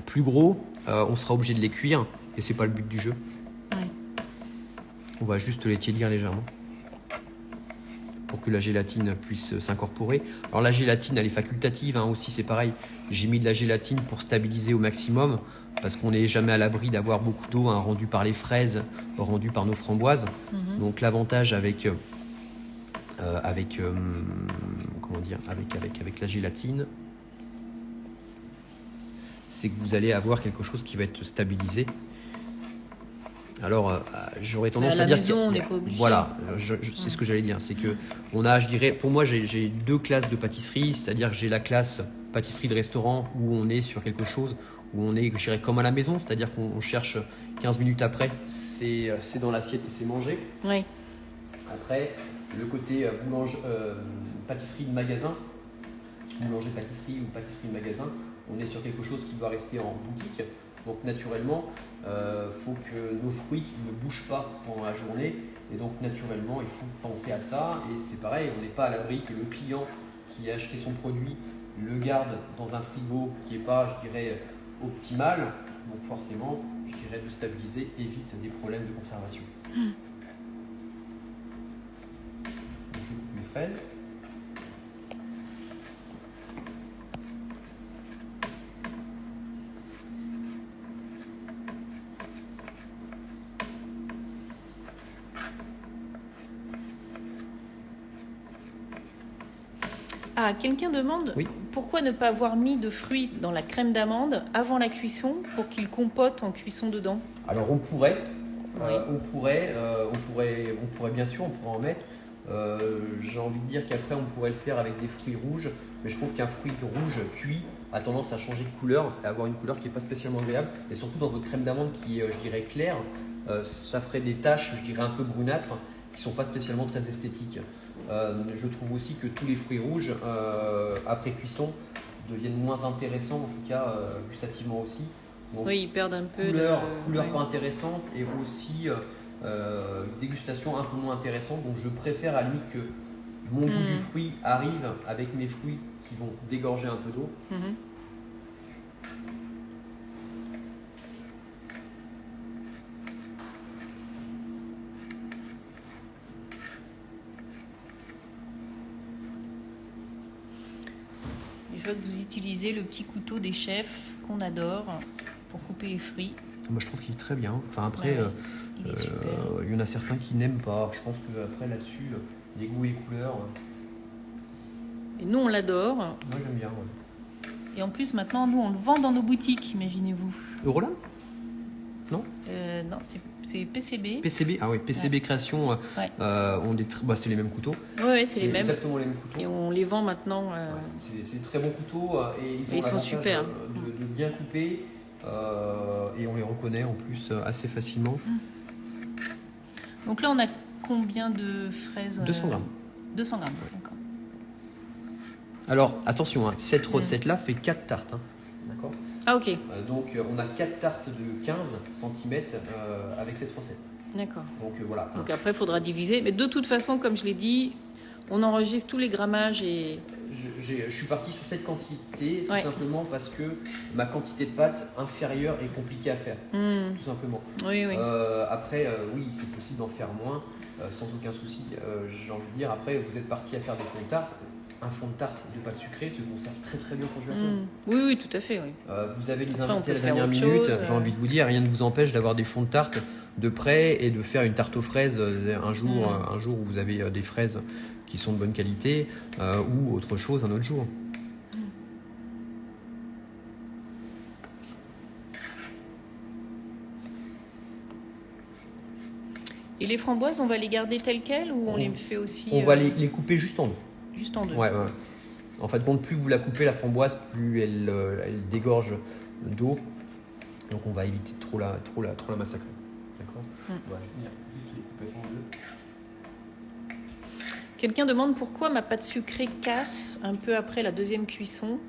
plus gros, on sera obligé de les cuire. Et c'est pas le but du jeu. On va juste les tiédir légèrement pour que la gélatine puisse s'incorporer. Alors la gélatine, elle est facultative aussi, c'est pareil. J'ai mis de la gélatine pour stabiliser au maximum parce qu'on n'est jamais à l'abri d'avoir beaucoup d'eau rendue par les fraises, rendue par nos framboises. Donc l'avantage avec la gélatine, c'est que vous allez avoir quelque chose qui va être stabilisé. Alors, j'aurais tendance à dire on n'est pas obligé. Voilà, c'est ce que j'allais dire. C'est que on a, je dirais, pour moi, j'ai deux classes de pâtisserie, c'est-à-dire que j'ai la classe pâtisserie de restaurant où on est sur quelque chose, où on est, je dirais, comme à la maison, c'est-à-dire qu'on cherche 15 minutes après, c'est dans l'assiette et c'est mangé. Oui. Après, le côté pâtisserie de magasin, boulanger-pâtisserie ou pâtisserie de magasin, on est sur quelque chose qui doit rester en boutique. Donc naturellement, faut que nos fruits ne bougent pas pendant la journée. Et donc naturellement, il faut penser à ça. Et c'est pareil, on n'est pas à l'abri que le client qui a acheté son produit le garde dans un frigo qui n'est pas, je dirais, optimal. Donc forcément, je dirais de stabiliser évite des problèmes de conservation. Donc, je coupe mes fraises. Ah, quelqu'un demande pourquoi ne pas avoir mis de fruits dans la crème d'amande avant la cuisson pour qu'il compote en cuisson dedans. Alors on pourrait, Oui. on pourrait bien sûr, on pourrait en mettre. J'ai envie de dire qu'après on pourrait le faire avec des fruits rouges, mais je trouve qu'un fruit rouge cuit a tendance à changer de couleur et avoir une couleur qui n'est pas spécialement agréable. Et surtout dans votre crème d'amande qui est, je dirais, claire, ça ferait des taches, je dirais, un peu brunâtres qui ne sont pas spécialement très esthétiques. Je trouve aussi que tous les fruits rouges, après cuisson, deviennent moins intéressants, en tout cas gustativement aussi. Donc, Oui, ils perdent un peu couleur ouais. pas intéressante et aussi dégustation un peu moins intéressante. Donc je préfère à la limite que mon goût du fruit arrive avec mes fruits qui vont dégorger un peu d'eau. Je vois que vous utilisez le petit couteau des chefs qu'on adore pour couper les fruits. Moi je trouve qu'il est très bien. Enfin après, il est super. Il y en a certains qui n'aiment pas. Je pense que après là-dessus, les goûts et les couleurs. Et nous on l'adore. Moi j'aime bien. Ouais. Et en plus maintenant nous on le vend dans nos boutiques, imaginez-vous. Eurolam ? Non ? Non, c'est PCB. PCB, ah oui, PCB Ouais. Création, c'est les mêmes couteaux. Oui, c'est les mêmes. Exactement les mêmes couteaux. Et on les vend maintenant. C'est des très bons couteaux et ils sont super. De bien couper et on les reconnaît en plus assez facilement. Donc là, on a combien de fraises 200 grammes. 200 grammes, d'accord. Alors attention, cette recette-là fait 4 tartes. D'accord ? Ah ok, donc on a 4 tartes de 15 cm avec cette recette. d'accord. Donc voilà. Donc après, il faudra diviser. Mais de toute façon, comme je l'ai dit, on enregistre tous les grammages et... Je suis parti sur cette quantité tout simplement parce que ma quantité de pâte inférieure est compliquée à faire. Tout simplement. Oui. Après, oui, c'est possible d'en faire moins sans aucun souci. J'ai envie de dire, après, vous êtes parti à faire des fonds de tarte. Un fond de tarte de pâte sucrée se conserve très très bien au congélateur. Oui, tout à fait. Oui. Vous avez les Après, invités à la dernière minute. J'ai envie de vous dire, rien ne vous empêche d'avoir des fonds de tarte de près et de faire une tarte aux fraises un jour où vous avez des fraises qui sont de bonne qualité ou autre chose un autre jour. Et les framboises, on va les garder telles quelles ou on les fait aussi... On va les couper juste en deux. Juste en deux. Ouais. En fait, bon, plus vous la coupez la framboise, plus elle dégorge d'eau. Donc on va éviter de trop la massacrer. D'accord ? On va venir juste les couper en deux. Quelqu'un demande pourquoi ma pâte sucrée casse un peu après la deuxième cuisson,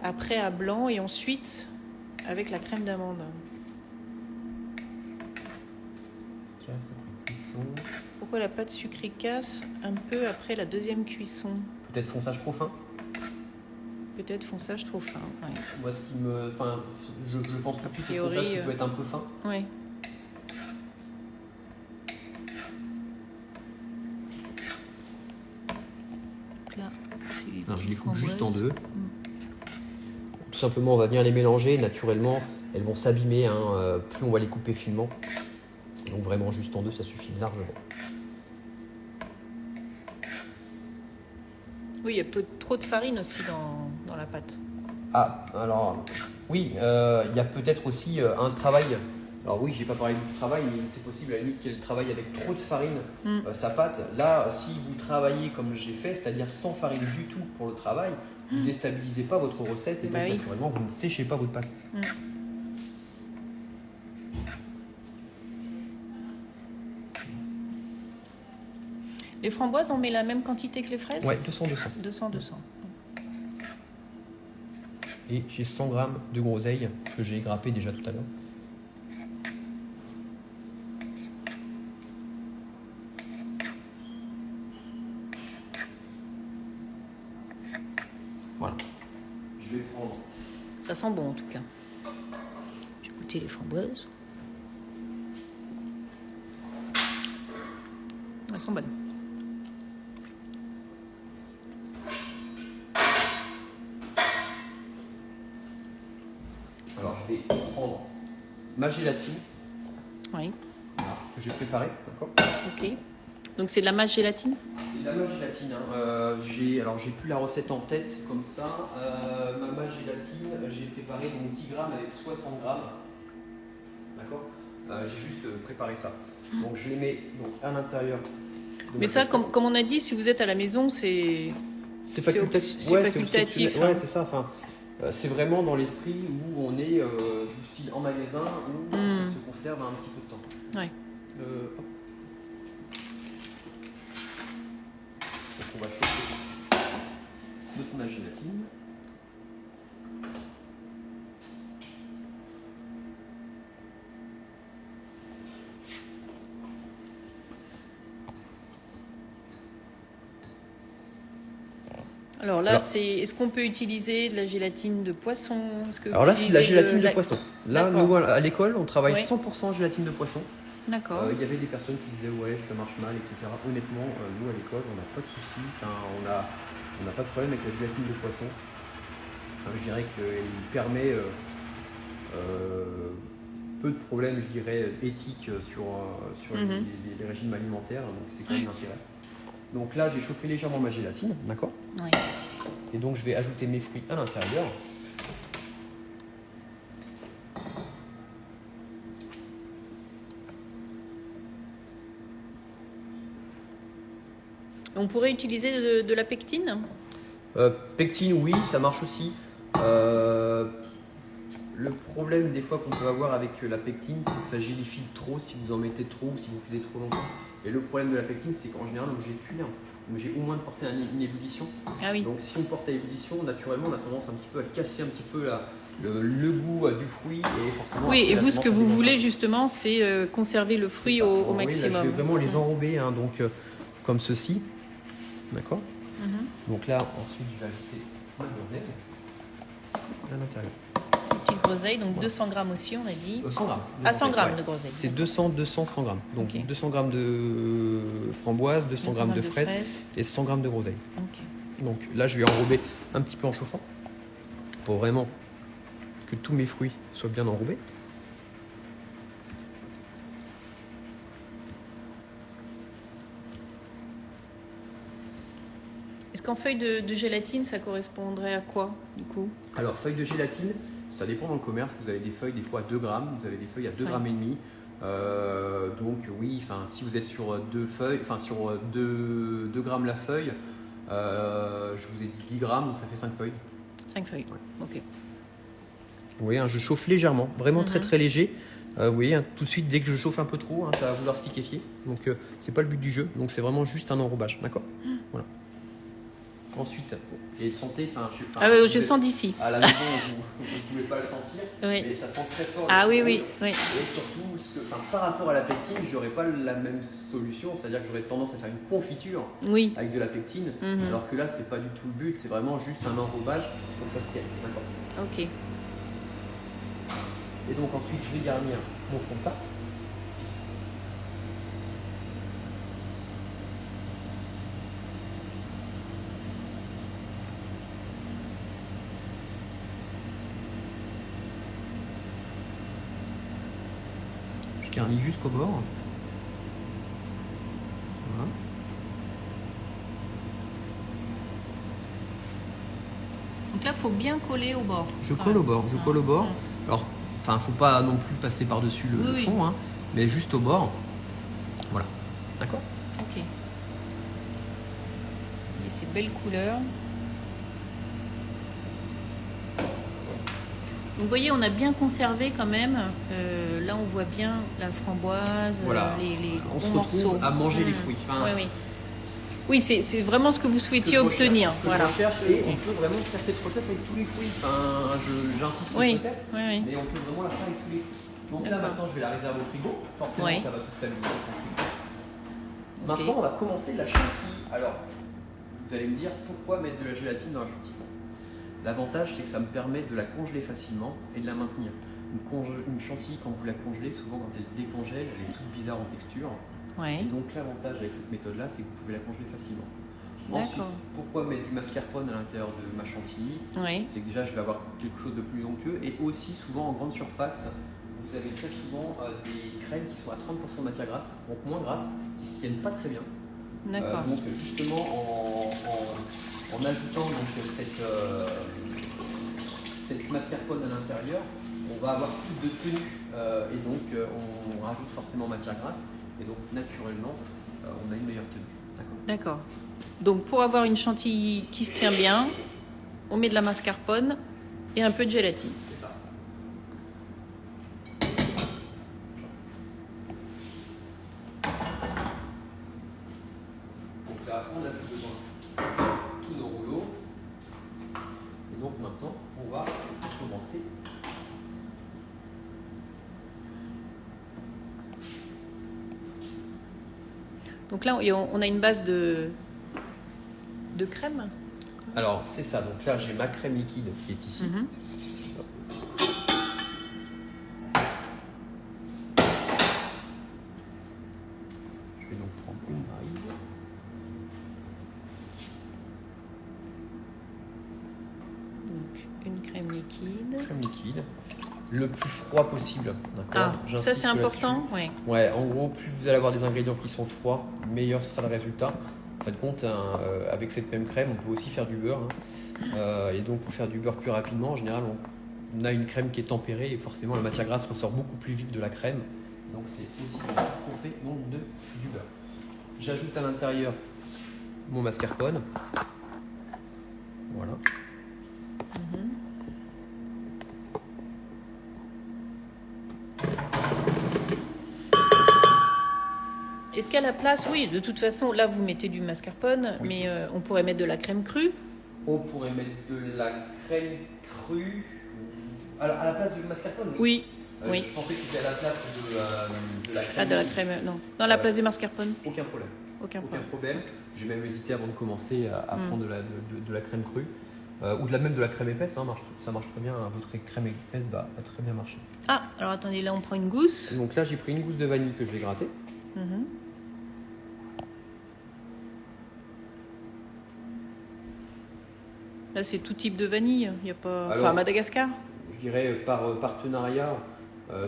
après à blanc et ensuite avec la crème d'amande. Casse après cuisson. Pourquoi la pâte sucrée casse un peu après la deuxième cuisson? Peut-être fonçage trop fin. Peut-être fonçage trop fin. Ouais. Moi, je pense tout de suite au priori, fonçage qui peut être un peu fin. Oui. Là, alors je les coupe juste en deux. Tout simplement, on va bien les mélanger. Naturellement, elles vont s'abîmer. Plus on va les couper finement. Donc vraiment juste en deux, ça suffit largement. Oui, il y a peut-être trop de farine aussi dans la pâte. Ah, alors oui, il y a peut-être aussi un travail. Alors oui, j'ai pas parlé du travail, mais c'est possible à la limite qu'elle travaille avec trop de farine, sa pâte. Là, si vous travaillez comme j'ai fait, c'est-à-dire sans farine du tout pour le travail, vous ne déstabilisez pas votre recette et donc naturellement, vous ne séchez pas votre pâte. Les framboises, on met la même quantité que les fraises? Ouais, 200. 200. Et j'ai 100 g de groseille que j'ai grappé déjà tout à l'heure. Voilà. Je vais prendre. Ça sent bon en tout cas. J'ai goûté les framboises. Elles sont bonnes. Alors je vais prendre ma gélatine Oui. que j'ai préparée. D'accord. Ok. Donc c'est de la mâche gélatine? C'est de la mâche gélatine. J'ai plus la recette en tête comme ça. Ma mâche gélatine, j'ai préparé donc 10 grammes avec 60 grammes. D'accord. J'ai juste préparé ça. Donc je les mets donc, à l'intérieur. Mais ça, comme on a dit, si vous êtes à la maison, c'est facultatif. Ouais, facultatif. Ouais, c'est ça. Enfin, c'est vraiment dans l'esprit où on est du style en magasin où ça se conserve un petit peu de temps. Ouais. Hop. Donc on va chauffer notre mâche gélatine. Alors là, est-ce qu'on peut utiliser de la gélatine de poisson? Alors là, c'est de la gélatine de poisson. Là, nous, à l'école, on travaille Ouais. 100% gélatine de poisson. D'accord. Il y avait des personnes qui disaient ouais, ça marche mal, etc. Honnêtement, nous à l'école, on n'a pas de soucis. Enfin, on n'a pas de problème avec la gélatine de poisson. Enfin, je dirais qu'il permet peu de problèmes, je dirais, éthiques sur les régimes alimentaires. Donc c'est quand même l'intérêt. Donc là, j'ai chauffé légèrement ma gélatine, d'accord. Ouais. Et donc je vais ajouter mes fruits à l'intérieur. On pourrait utiliser de la pectine? Pectine, oui, ça marche aussi. Le problème des fois qu'on peut avoir avec la pectine, c'est que ça gélifie trop si vous en mettez trop ou si vous cuisez trop longtemps. Et le problème de la pectine, c'est qu'en général, on est obligé de cuire. On est obligé au moins de porter à une ébullition. Ah oui. Donc si on porte à ébullition, naturellement, on a tendance un petit peu à casser un petit peu le goût du fruit. Et forcément, Oui, après, et la vous, ce que tendance à vous démanger. voulez justement, c'est conserver le fruit C'est ça. au Oui, là, maximum. je vais vraiment les enrober, hein, donc comme ceci. D'accord. Donc là, ensuite, je vais ajouter ma groseille à l'intérieur. Petite groseille, donc 200 grammes aussi, on a dit. 100 grammes. Ah, 100 grammes ouais. de groseille. C'est 200, 100 grammes. Donc Ok. 200 grammes de framboise, 200 grammes de fraises et 100 grammes de groseille. Ok. Donc là, je vais enrober un petit peu en chauffant pour vraiment que tous mes fruits soient bien enrobés. Est-ce qu'en feuille de gélatine, ça correspondrait à quoi, du coup? Alors, feuilles de gélatine, ça dépend dans le commerce. Vous avez des feuilles des fois à 2 grammes, vous avez des feuilles à 2 grammes et demi. Donc oui, si vous êtes sur 2 feuilles, sur 2 grammes la feuille, je vous ai dit 10 grammes, donc ça fait 5 feuilles. 5 feuilles, ok. Vous voyez, je chauffe légèrement, vraiment très très léger. Vous voyez, tout de suite, dès que je chauffe un peu trop, ça va vouloir se liquéfier. Donc c'est pas le but du jeu, donc c'est vraiment juste un enrobage, d'accord. Voilà. Ensuite, et santé, je sens d'ici. À la maison, vous ne pouvez pas le sentir, Oui. mais ça sent très fort. Ah oui. Et surtout, par rapport à la pectine, j'aurais pas la même solution, c'est-à-dire que j'aurais tendance à faire une confiture avec de la pectine, alors que là, c'est pas du tout le but, c'est vraiment juste un enrobage, donc ça se tient. D'accord. Ok. Et donc ensuite, je vais garnir mon fond de tarte. Je garnis jusqu'au bord. Voilà. Donc là, il faut bien coller au bord. Je colle au bord, Alors, faut pas non plus passer par-dessus le fond, hein, mais juste au bord. Voilà. D'accord. Ok. Et ces belles couleurs. Donc, vous voyez, on a bien conservé quand même. Là, on voit bien la framboise, Voilà. les on se bons retrouve morceaux. à manger les fruits. Oui. Oui, c'est vraiment ce que vous souhaitiez Ce que je recherche, obtenir. ce que Voilà. je recherche, et on peut vraiment faire cette recette avec tous les fruits. Enfin, j'insiste Oui, peut-être, oui. mais on peut vraiment la faire avec tous les fruits. Donc là, D'accord. maintenant, je vais la réserver au frigo. Forcément, Oui. ça va tout stabiliser. Ok. Maintenant, on va commencer la chantilly. Alors, vous allez me dire pourquoi mettre de la gélatine dans la chantilly. L'avantage, c'est que ça me permet de la congeler facilement et de la maintenir. Une chantilly, quand vous la congelez, souvent quand elle décongèle, elle est toute bizarre en texture. Ouais. Et donc l'avantage avec cette méthode-là, c'est que vous pouvez la congeler facilement. D'accord. Ensuite, pourquoi mettre du mascarpone à l'intérieur de ma chantilly? Oui. C'est que déjà, je vais avoir quelque chose de plus onctueux. Et aussi, souvent en grande surface, vous avez très souvent des crèmes qui sont à 30% de matière grasse, donc moins grasse, qui ne se tiennent pas très bien. D'accord. Donc justement, en ajoutant donc, cette mascarpone à l'intérieur, on va avoir plus de tenue et donc on rajoute forcément matière grasse et donc naturellement on a une meilleure tenue. D'accord. Donc pour avoir une chantilly qui se tient bien, on met de la mascarpone et un peu de gélatine. C'est ça. Donc là, on a plus besoin de tous nos rouleaux. Et donc maintenant, on va commencer. Donc là, on a une base de crème. Alors, c'est ça. Donc là, j'ai ma crème liquide qui est ici. Mhm. Je vais donc prendre une bride. Donc une crème liquide. Crème liquide. Le plus froid possible. Ah, D'accord. ça J'insiste c'est important. là-dessus. Oui. Ouais, en gros, plus vous allez avoir des ingrédients qui sont froids, meilleur sera le résultat. En fin de compte, avec cette même crème, on peut aussi faire du beurre. Et donc, pour faire du beurre plus rapidement, en général, on a une crème qui est tempérée et forcément, la matière grasse ressort beaucoup plus vite de la crème. Donc, c'est aussi pour ça qu'on fait donc du beurre. J'ajoute à l'intérieur mon mascarpone. Voilà. Est-ce qu'à la place, oui, de toute façon, là vous mettez du mascarpone, Oui. mais on pourrait mettre de la crème crue. On pourrait mettre de la crème crue. Alors, à la place du mascarpone, Oui. Oui. Je pensais que c'était à la place de la crème. Ah, de la crème, non. Dans la place du mascarpone. Aucun problème. Aucun Aucun problème. problème. J'ai même hésité avant de commencer à prendre de la crème crue. Ou même de la crème épaisse, hein, ça marche très bien. Votre crème épaisse va très bien marcher. Ah, alors attendez, là on prend une gousse. Donc là, j'ai pris une gousse de vanille que je vais gratter. Mhm. Là c'est tout type de vanille. Il y a pas. Alors, Enfin, Madagascar. Je dirais par partenariat,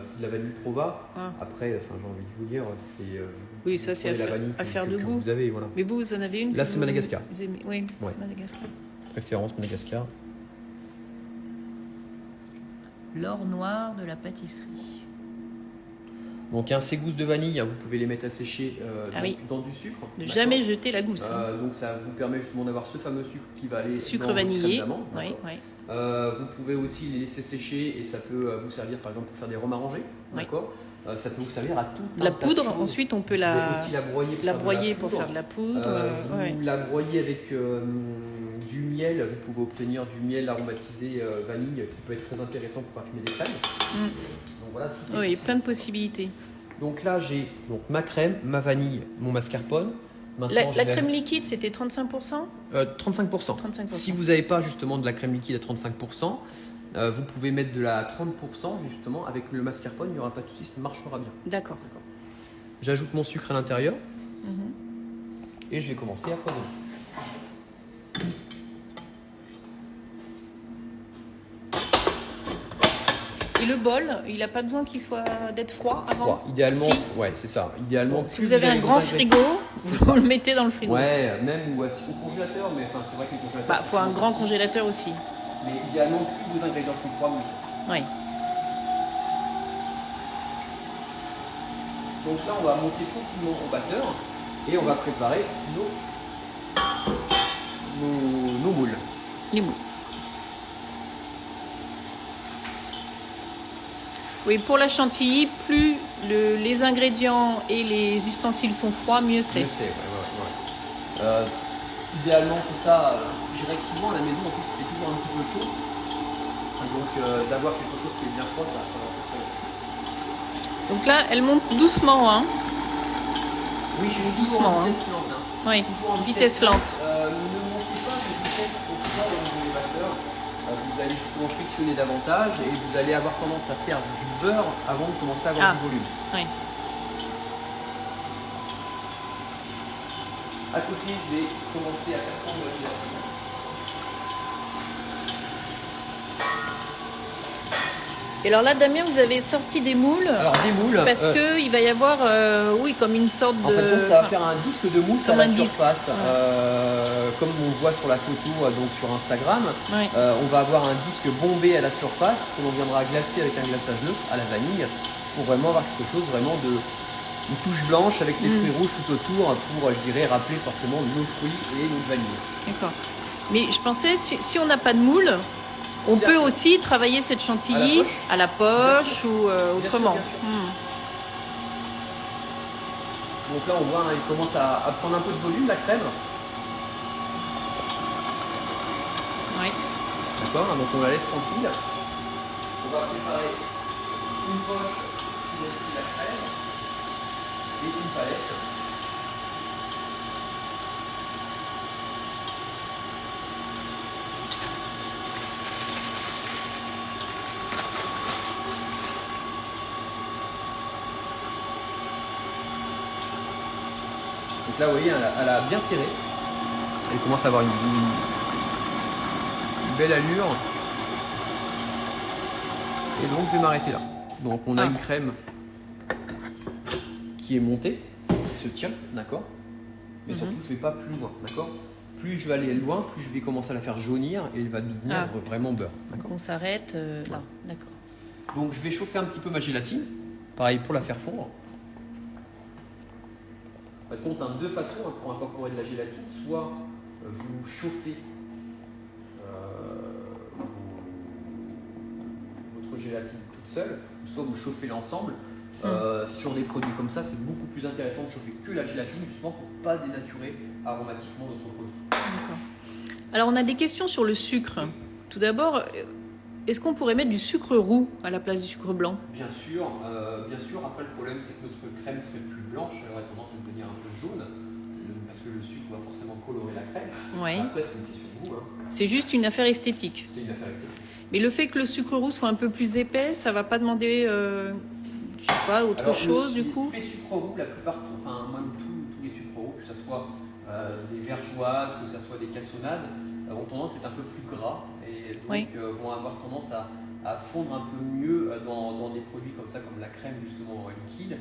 c'est de la vanille Prova. Ah. Après, j'ai envie de vous dire, c'est. Oui, ça, c'est la vanille affaire de que goût. vous avez, voilà. Mais vous en avez une Là, que c'est vous- Madagascar. vous aimez Oui, Ouais. Madagascar. Préférence Madagascar. L'or noir de la pâtisserie. Donc, ces gousses de vanille, hein, vous pouvez les mettre à sécher oui. dans du sucre. Ne d'accord. jamais jeter la gousse. hein. Donc ça vous permet justement d'avoir ce fameux sucre qui va aller Sucre dans votre crème vanillé. d'amande, Oui, d'accord. oui. Vous pouvez aussi les laisser sécher et ça peut vous servir par exemple pour faire des rhums arrangés, Oui. d'accord. Ça peut vous servir à tout De la un tas de poudre, choses. ensuite on peut Vous pouvez aussi la broyer pour, la faire de broyer pour poudre. faire de la poudre. Vous ouais. la broyez avec du miel, vous pouvez obtenir du miel aromatisé vanille qui peut être très intéressant pour parfumer des crèmes. Mm. Donc voilà, tout est Oui, possible. plein de possibilités. Donc là j'ai donc ma crème, ma vanille, mon mascarpone. Maintenant, je La vais crème liquide, c'était 35%. 35%. 35%. Si vous n'avez pas justement de la crème liquide à 35%, vous pouvez mettre de la 30% justement avec le mascarpone, il n'y aura pas de souci, ça marchera bien. D'accord. J'ajoute mon sucre à l'intérieur Mhm. et je vais commencer à foisonner. Et le bol, il n'a pas besoin qu'il soit d'être froid avant. Froid, idéalement, Si. ouais, c'est ça. Idéalement, Si plus vous avez avez un grand d'ingrédients- frigo, C'est vous ça. le mettez dans le frigo. Ouais, même ou au congélateur, mais enfin, c'est vrai que les congélateurs. Bah, faut un grand congélateur aussi. Mais idéalement, plus vos ingrédients sont froids, mieux c'est. Oui. Donc là, on va monter tranquillement au batteur et on va préparer nos moules. Les moules. Oui, pour la chantilly, plus les ingrédients et les ustensiles sont froids, mieux c'est. Je sais, ouais. Idéalement, c'est ça. Je dirais que souvent à la maison, en plus, il fait toujours un petit peu chaud. Donc, d'avoir quelque chose qui est bien froid, ça va faire très bien. Donc là, elle monte doucement, hein. Oui, je suis doucement, en vitesse lente. Hein. Oui, Toujours en vitesse lente. Ne montez pas de vitesse trop fort dans le élévateur. Vous allez justement frictionner davantage et vous allez avoir tendance à perdre du beurre avant de commencer à avoir du volume. Oui. À côté, je vais commencer à faire fondre la gélatine. Et alors là, Damien, vous avez sorti des moules. Alors des moules. Parce qu'il va y avoir, oui, comme une sorte de. En fait, ça va faire un disque de mousse à la surface. Ouais. Comme on voit sur la photo donc sur Instagram, Ouais. on va avoir un disque bombé à la surface que l'on viendra glacer avec un glaçage neutre à la vanille pour vraiment avoir quelque chose vraiment de une touche blanche avec ses fruits rouges tout autour pour, je dirais, rappeler forcément nos fruits et notre vanille. D'accord. Mais je pensais, si on n'a pas de moule, on peut aussi travailler cette chantilly à la poche ou autrement. Bien sûr. Donc là, on voit, hein, il commence à prendre un peu de volume, la crème. Oui. D'accord, donc on la laisse tranquille. On va préparer une poche pour laisser la crème et une palette. Donc là, vous voyez, elle a bien serré. Elle commence à avoir une belle allure. Et donc, je vais m'arrêter là. Donc, on a une crème qui est montée, qui se tient, d'accord. Mais surtout, je ne vais pas plus loin, d'accord. Plus je vais aller loin, plus je vais commencer à la faire jaunir et elle va devenir vraiment beurre. Donc, on s'arrête là, d'accord. Donc, je vais chauffer un petit peu ma gélatine. Pareil pour la faire fondre. Par contre, deux façons pour incorporer de la gélatine. Soit vous chauffez votre gélatine toute seule, ou soit vous chauffez l'ensemble. Sur des produits comme ça, c'est beaucoup plus intéressant de chauffer que la gélatine, justement pour ne pas dénaturer aromatiquement notre produit. D'accord. Alors, on a des questions sur le sucre. Tout d'abord, est-ce qu'on pourrait mettre du sucre roux à la place du sucre blanc? Bien sûr. Après, le problème, c'est que notre crème serait plus blanche, elle aurait tendance à devenir un peu jaune, parce que le sucre va forcément colorer la crème. Oui. Après, c'est une question de goût. C'est juste une affaire esthétique. C'est une affaire esthétique. Mais le fait que le sucre roux soit un peu plus épais, ça va pas demander, je sais pas, autre chose du coup? Tous les sucres roux, la plupart, enfin même tous les sucres roux, que ce soit des vergeoises, que ce soit des cassonades, ont tendance à être un peu plus gras et donc vont avoir tendance à fondre un peu mieux dans des produits comme ça, comme la crème justement liquide,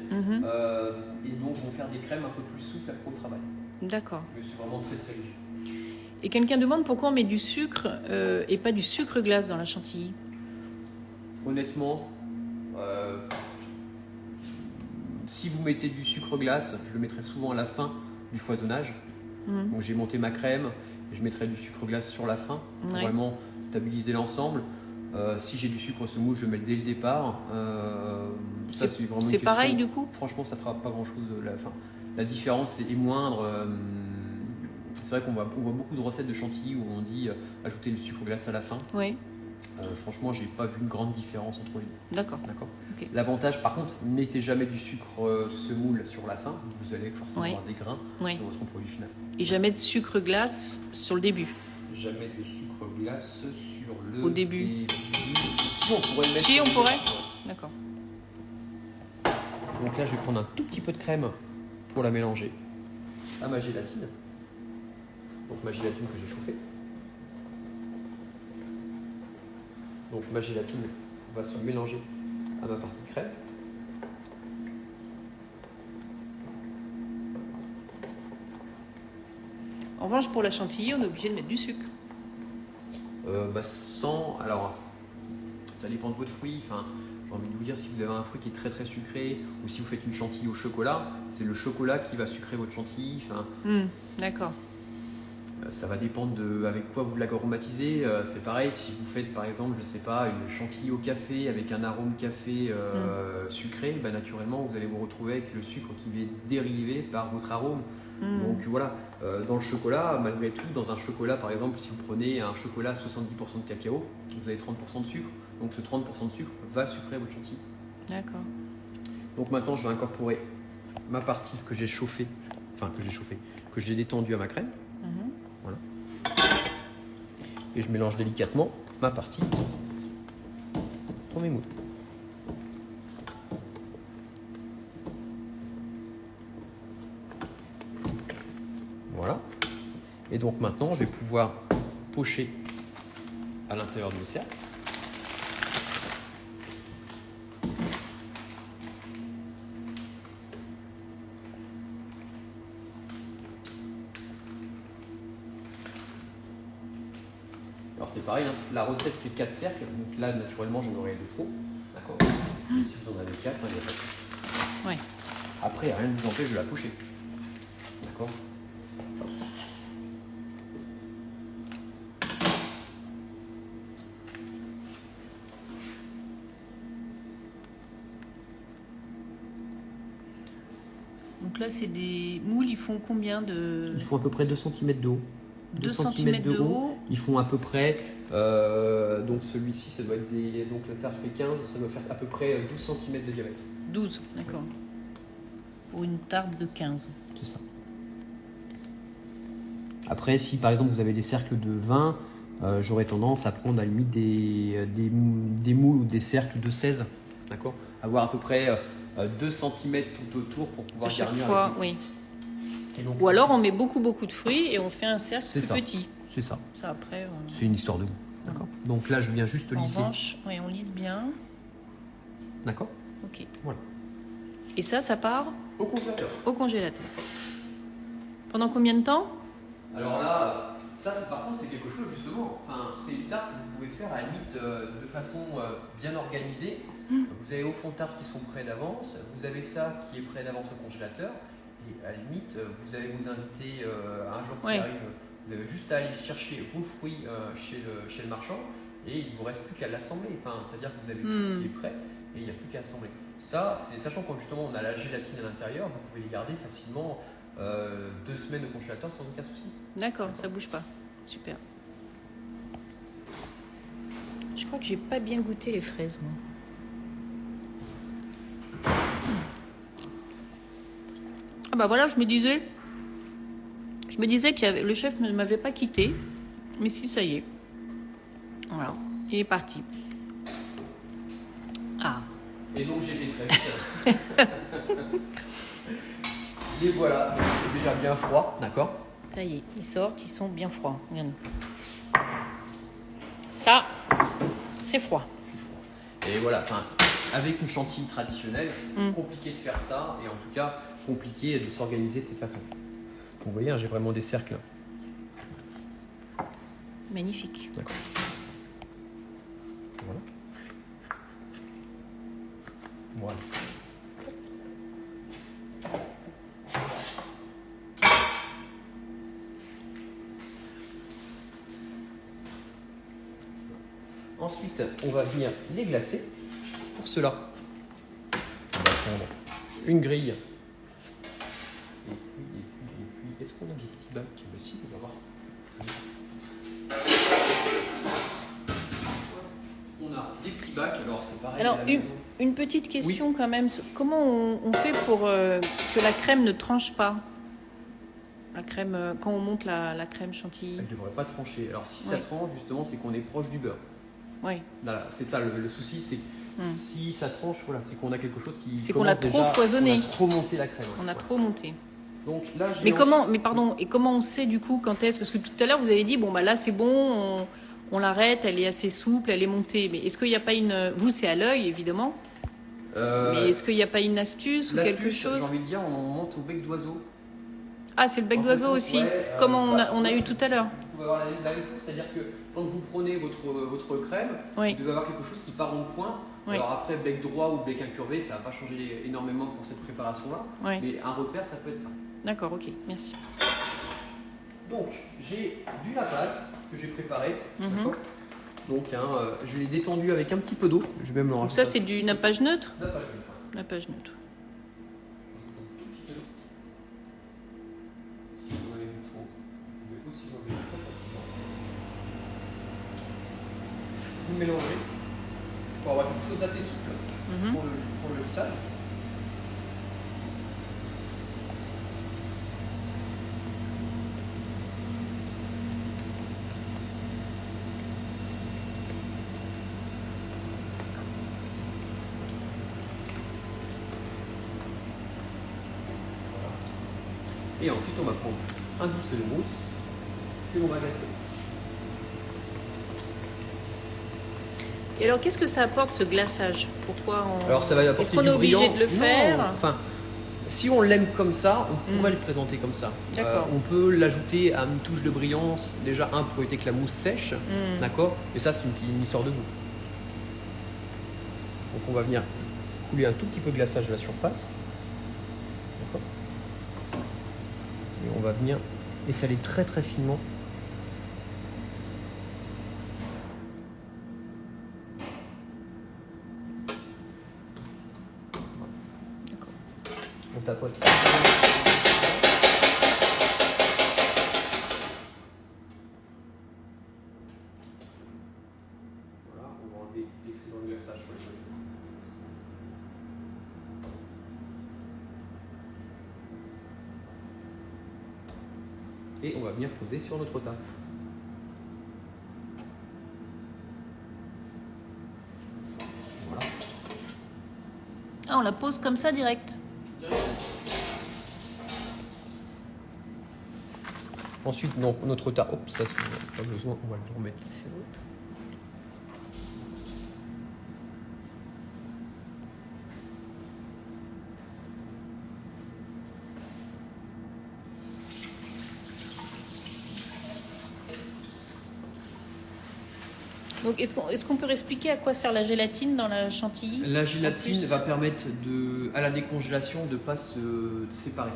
et donc vont faire des crèmes un peu plus souples après au travail. D'accord. Mais c'est vraiment très très léger. Et quelqu'un demande pourquoi on met du sucre et pas du sucre glace dans la chantilly. Honnêtement, si vous mettez du sucre glace, je le mettrai souvent à la fin du foisonnage. Donc j'ai monté ma crème, et je mettrai du sucre glace sur la fin pour vraiment stabiliser l'ensemble. Si j'ai du sucre semoule, je le mets dès le départ. C'est pareil du coup? Franchement, ça fera pas grand chose la fin. La différence est moindre. C'est vrai qu'on voit beaucoup de recettes de chantilly où on dit ajouter du sucre glace à la fin. Oui. Franchement, j'ai pas vu une grande différence entre les deux. D'accord. Okay. L'avantage, par contre, mettez jamais du sucre semoule sur la fin. Vous allez forcément avoir des grains sur votre produit final. Et jamais de sucre glace sur le début. Jamais de sucre glace sur le au début. Si, on pourrait le mettre. Si, on pourrait. D'accord. Donc là, je vais prendre un tout petit peu de crème pour la mélanger à ma gélatine. Donc ma gélatine que j'ai chauffée. Donc ma gélatine va se mélanger à ma partie de crème. En revanche, pour la chantilly, on est obligé de mettre du sucre. Alors, ça dépend de votre fruit. Enfin, j'ai envie de vous dire, si vous avez un fruit qui est très très sucré, ou si vous faites une chantilly au chocolat, c'est le chocolat qui va sucrer votre chantilly. Enfin, d'accord. Ça va dépendre de avec quoi vous l'aromatisez. C'est pareil, si vous faites par exemple, je sais pas, une chantilly au café avec un arôme café sucré, naturellement vous allez vous retrouver avec le sucre qui va dériver par votre arôme. Donc voilà, dans le chocolat, malgré tout, dans un chocolat par exemple, si vous prenez un chocolat à 70% de cacao, vous avez 30% de sucre. Donc ce 30% de sucre va sucrer votre chantilly. D'accord. Donc maintenant, je vais incorporer ma partie que j'ai chauffée, que j'ai détendue à ma crème. Voilà. Et je mélange délicatement ma partie dans mes moules. Voilà. Et donc maintenant, je vais pouvoir pocher à l'intérieur de mes cercles. Alors c'est pareil, hein, la recette fait 4 cercles, donc là naturellement j'en aurais 2 trop. D'accord. Et si vous en avez 4, il n'y a pas de souci. Ouais. Après, rien ne vous empêche de la pocher. D'accord. Donc là, c'est des moules, ils font combien de... Ils font à peu près 2 cm de haut. 2 cm de haut. Ils font à peu près, donc celui-ci, ça doit être des, donc la tarte fait 15, ça doit faire à peu près 12 cm de diamètre. 12, d'accord. Pour une tarte de 15. C'est ça. Après, si par exemple vous avez des cercles de 20, j'aurais tendance à prendre à la limite des moules ou des cercles de 16. D'accord. Avoir à peu près 2 cm tout autour pour pouvoir À chaque garnir. fois, oui. Donc, Ou alors on met beaucoup de fruits et on fait un cercle plus petit. C'est ça. Ça après. C'est une histoire de goût. D'accord. Donc là, je viens juste En lisser. revanche, oui, on lisse bien. D'accord. Ok. Voilà. Et ça part Au congélateur. au congélateur. Pendant combien de temps? Alors là, ça, par contre, c'est quelque chose justement. Enfin, c'est une tarte que vous pouvez faire à la limite de façon bien organisée. Vous avez au fond de tarte qui sont prêts d'avance. Vous avez ça qui est prêt d'avance au congélateur. Et à la limite, vous avez vos invités un jour qui arrive. Vous avez juste à aller chercher vos fruits chez le marchand et il ne vous reste plus qu'à l'assembler. Enfin, c'est-à-dire que vous avez tout qui est prêt et il n'y a plus qu'à assembler. Ça, c'est sachant que justement on a la gélatine à l'intérieur, vous pouvez les garder facilement 2 semaines au congélateur sans aucun souci. D'accord, ça bouge pas. Super. Je crois que j'ai pas bien goûté les fraises, moi. Ah bah voilà, je me disais que le chef ne m'avait pas quitté, mais si, ça y est. Voilà, il est parti. Ah. Et donc j'ai fait très vite. Les voilà, c'est déjà bien froid, d'accord. Ça y est, ils sortent, ils sont bien froids. Regarde. Ça, c'est froid. Et voilà, enfin, avec une chantilly traditionnelle, compliqué de faire ça, et en tout cas, compliqué de s'organiser de cette façon. Donc, vous voyez, hein, j'ai vraiment des cercles. Magnifique. D'accord. Voilà. Voilà. Ensuite, on va venir les glacer. Pour cela, on va prendre une grille. Et puis, est-ce qu'on a des petits bacs? Bah si, on va voir ça. On a des petits bacs, alors c'est pareil. Alors, une petite question quand même. Comment on fait pour que la crème ne tranche pas? La crème, quand on monte la crème chantilly. Elle ne devrait pas trancher. Alors si ça tranche, justement, c'est qu'on est proche du beurre. Oui. Voilà, c'est ça le souci, c'est si ça tranche, voilà, c'est qu'on a quelque chose qui. C'est qu'on a trop foisonné. On a trop monté la crème. On a trop monté. Donc là, mais comment on sait du coup quand est-ce? Parce que tout à l'heure vous avez dit bon bah là c'est bon, on l'arrête, elle est assez souple, elle est montée. Mais est-ce qu'il n'y a pas une, vous c'est à l'œil évidemment, mais est-ce qu'il n'y a pas une astuce ou quelque chose? J'ai envie de dire, on monte au bec d'oiseau. Ah, c'est le bec d'oiseau aussi, comme on a eu tout à l'heure. Vous pouvez avoir la même chose, c'est-à-dire que quand vous prenez votre crème, vous devez avoir quelque chose qui part en pointe. Alors après, bec droit ou bec incurvé, ça ne va pas changer énormément pour cette préparation-là. Mais un repère, ça peut être ça. D'accord, ok, merci. Donc, j'ai du nappage que j'ai préparé. Donc, je l'ai détendu avec un petit peu d'eau. Je vais me Donc ça, c'est du nappage neutre? Nappage neutre. Nappage neutre. Tout mélanger pour avoir quelque chose d'assez souple pour le lissage. Et ensuite, on va prendre un disque de mousse que l'on va glacer. Et alors, qu'est-ce que ça apporte ce glaçage? Pourquoi Alors, ça va apporter Est-ce qu'on du est obligé brillant. de le faire? Non, enfin, si on l'aime comme ça, on pourrait le présenter comme ça. D'accord. On peut l'ajouter à une touche de brillance. Déjà, pour éviter que la mousse sèche, d'accord. Et ça, c'est une histoire de goût. Donc, on va venir couler un tout petit peu de glaçage à la surface. D'accord. Et on va venir étaler très très finement. On tapote. Voilà, on va enlever l'excédent de glaçage sur les côtés. Et on va venir poser sur notre table. Voilà. Ah, on la pose comme ça direct. Ensuite, notre tas, ça c'est pas besoin, on va le remettre. Donc, est-ce qu'on peut expliquer à quoi sert la gélatine dans la chantilly? La gélatine va permettre à la décongélation de ne pas se séparer.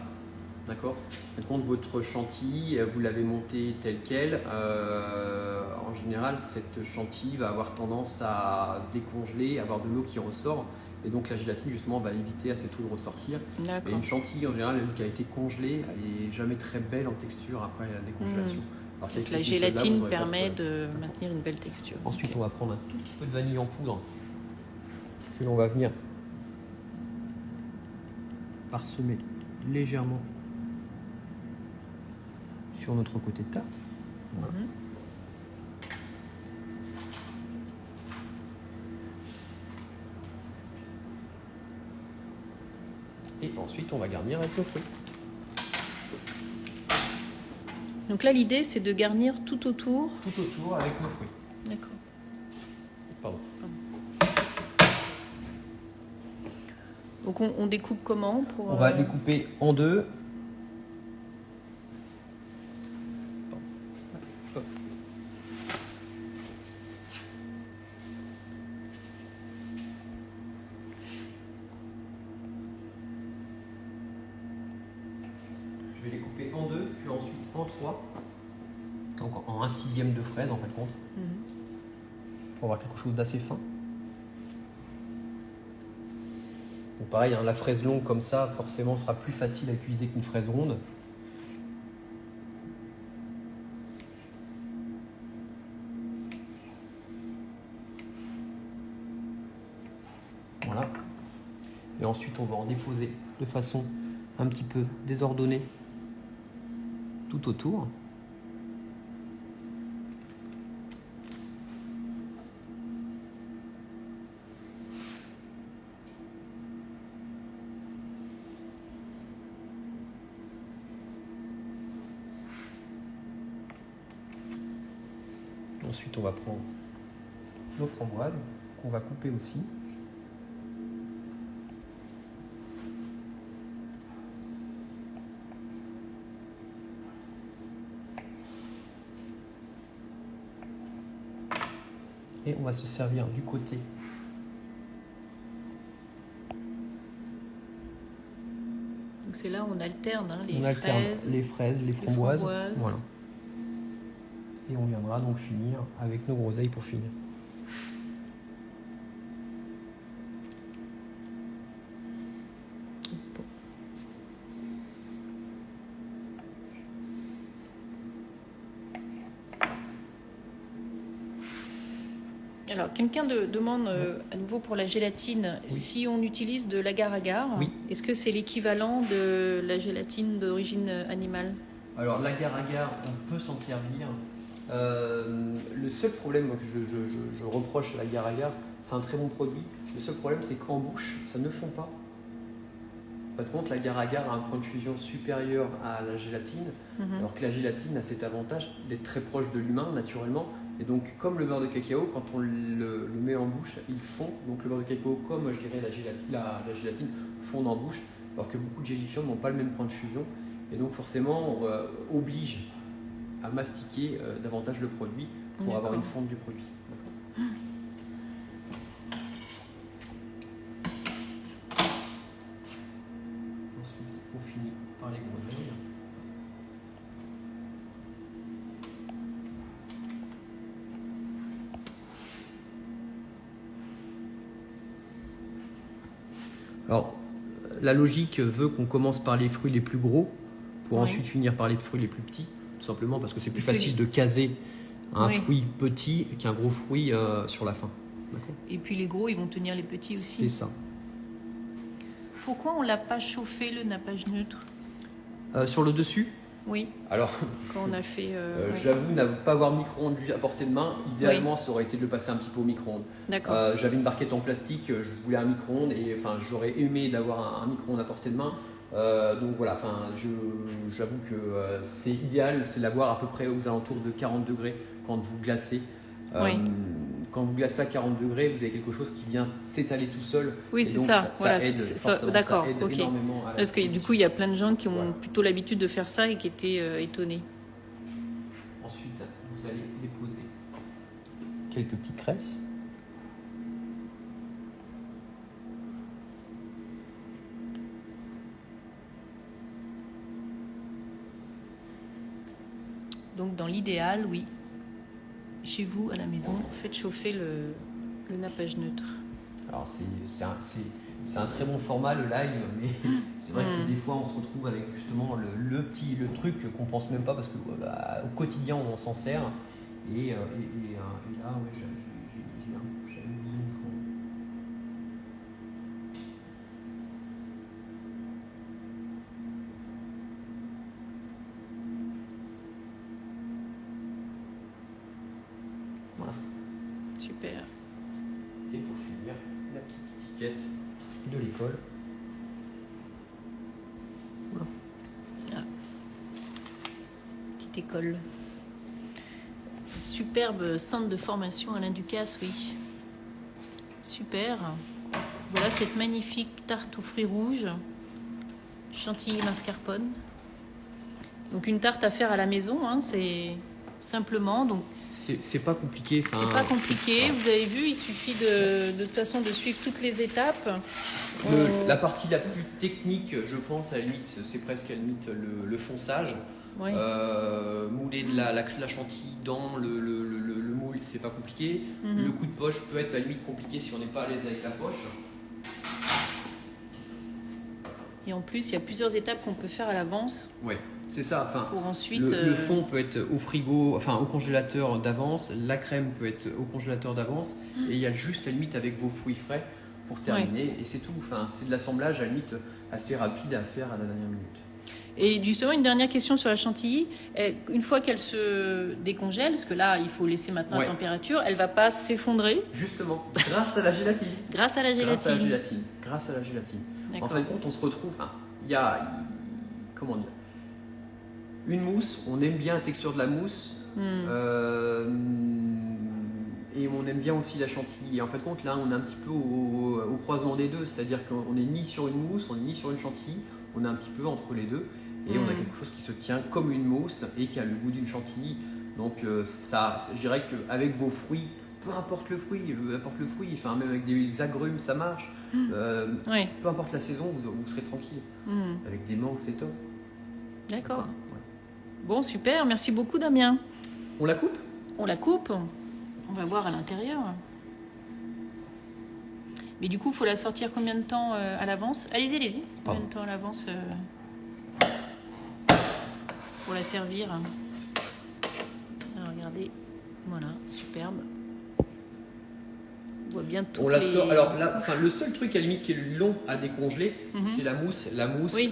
D'accord. Par contre, votre chantilly, vous l'avez monté tel quel. En général, cette chantilly va avoir tendance à décongeler, avoir de l'eau qui ressort. Et donc la gélatine, justement, va éviter à cette eau de ressortir. Et une chantilly, en général, qui a été congelée, elle n'est jamais très belle en texture après la décongélation. Alors, donc la gélatine permet de maintenir une belle texture. Ensuite, on va prendre un tout petit peu de vanille en poudre que l'on va venir parsemer légèrement sur notre côté de tarte. Voilà. Et ensuite, on va garnir avec nos fruits. Donc là, l'idée, c'est de garnir tout autour. Tout autour avec nos fruits. D'accord. Pardon. Donc on découpe comment pour, On va découper en deux. Je vais les couper en deux, puis ensuite en trois. Donc en 1/6 de fraise en fin de compte. Pour avoir quelque chose d'assez fin. Donc pareil, la fraise longue comme ça, forcément, sera plus facile à utiliser qu'une fraise ronde. Voilà. Et ensuite, on va en déposer de façon un petit peu désordonnée tout autour. Ensuite, on va prendre nos framboises qu'on va couper aussi. Et on va se servir du côté donc c'est là où on alterne les fraises, les framboises. Voilà. Et on viendra donc finir avec nos groseilles pour finir. Alors, quelqu'un demande à nouveau pour la gélatine, si on utilise de l'agar-agar, est-ce que c'est l'équivalent de la gélatine d'origine animale? Alors, l'agar-agar, on peut s'en servir. Le seul problème que je reproche à l'agar-agar, c'est un très bon produit. Le seul problème, c'est qu'en bouche, ça ne fond pas. Par contre, l'agar-agar a un point de fusion supérieur à la gélatine, alors que la gélatine a cet avantage d'être très proche de l'humain, naturellement. Et donc, comme le beurre de cacao, quand on le met en bouche, il fond. Donc, le beurre de cacao, comme je dirais la gélatine, fond en bouche, alors que beaucoup de gélifiants n'ont pas le même point de fusion. Et donc, forcément, oblige à mastiquer davantage le produit pour avoir une fonte du produit. Ensuite, on finit par les groseilles. Alors, la logique veut qu'on commence par les fruits les plus gros pour ensuite finir par les fruits les plus petits, tout simplement parce que c'est plus facile de caser un fruit petit qu'un gros fruit sur la fin. Et puis les gros, ils vont tenir les petits aussi. C'est ça. Pourquoi on ne l'a pas chauffé, le nappage neutre? Sur le dessus? Oui. Alors, quand on a fait. j'avoue ne pas avoir micro-ondes à portée de main. Idéalement, ça aurait été de le passer un petit peu au micro-ondes. D'accord. J'avais une barquette en plastique, je voulais un micro-ondes et enfin, j'aurais aimé d'avoir un micro-ondes à portée de main. Donc voilà, j'avoue que c'est idéal, c'est l'avoir à peu près aux alentours de 40 degrés quand vous glacez. Quand vous glacez à 40 degrés, vous avez quelque chose qui vient s'étaler tout seul. Oui, c'est ça. Voilà, d'accord. Ok. Parce que du coup, il y a plein de gens qui ont plutôt l'habitude de faire ça et qui étaient étonnés. Ensuite, vous allez déposer quelques petites cresses. Donc, dans l'idéal, oui. Chez vous, à la maison, faites chauffer le nappage neutre. Alors, c'est un très bon format, le live, mais c'est vrai que des fois, on se retrouve avec justement le truc qu'on pense même pas parce qu'au quotidien, on s'en sert. Et là, j'ai oublié le micro. Voilà. Super. Et pour finir, la petite étiquette de l'école. Voilà. Ah. Petite école. Superbe centre de formation Alain Ducasse, oui. Super. Voilà cette magnifique tarte aux fruits rouges, chantilly mascarpone. Donc une tarte à faire à la maison, hein, c'est simplement. Donc c'est pas compliqué. C'est pas compliqué. Vous avez vu, il suffit de toute façon de suivre toutes les étapes. La partie la plus technique, je pense, à la limite, c'est presque à la limite le fonçage. Oui. Mouler de la chantilly dans le moule, c'est pas compliqué. Le coup de poche peut être à la limite compliqué si on n'est pas à l'aise avec la poche. Et en plus, il y a plusieurs étapes qu'on peut faire à l'avance. Ouais, c'est ça. Enfin, pour ensuite, le fond peut être au frigo, enfin au congélateur d'avance. La crème peut être au congélateur d'avance. Et il y a juste à la limite avec vos fruits frais pour terminer. Et c'est tout. Enfin, c'est de l'assemblage à la limite assez rapide à faire à la dernière minute. Et justement, une dernière question sur la chantilly. Une fois qu'elle se décongèle, parce que là, il faut laisser maintenant à température, elle ne va pas s'effondrer? Justement, grâce à la gélatine. Grâce à la gélatine. Grâce à la gélatine. D'accord. En fin de compte, on se retrouve... Il y a... Comment dire? Une mousse, on aime bien la texture de la mousse. Et on aime bien aussi la chantilly. Et en fin de compte, là, on est un petit peu au croisement des deux. C'est-à-dire qu'on n'est ni sur une mousse, on n'est ni sur une chantilly. On est un petit peu entre les deux. Et on a quelque chose qui se tient comme une mousse et qui a le goût d'une chantilly. Donc, je dirais qu'avec vos fruits, peu importe le fruit, enfin, même avec des agrumes, ça marche. Peu importe la saison, vous serez tranquille. Avec des mangues, c'est top. D'accord. Ouais. Bon, super. Merci beaucoup, Damien. On la coupe? On la coupe. On va voir à l'intérieur. Mais du coup, il faut la sortir combien de temps à l'avance? Allez-y. Combien de temps à l'avance pour la servir? Alors, regardez. Voilà, superbe. voit bien On la sort. Alors là, enfin, le seul truc à la limite qui est long à décongeler, c'est la mousse. La mousse, Oui.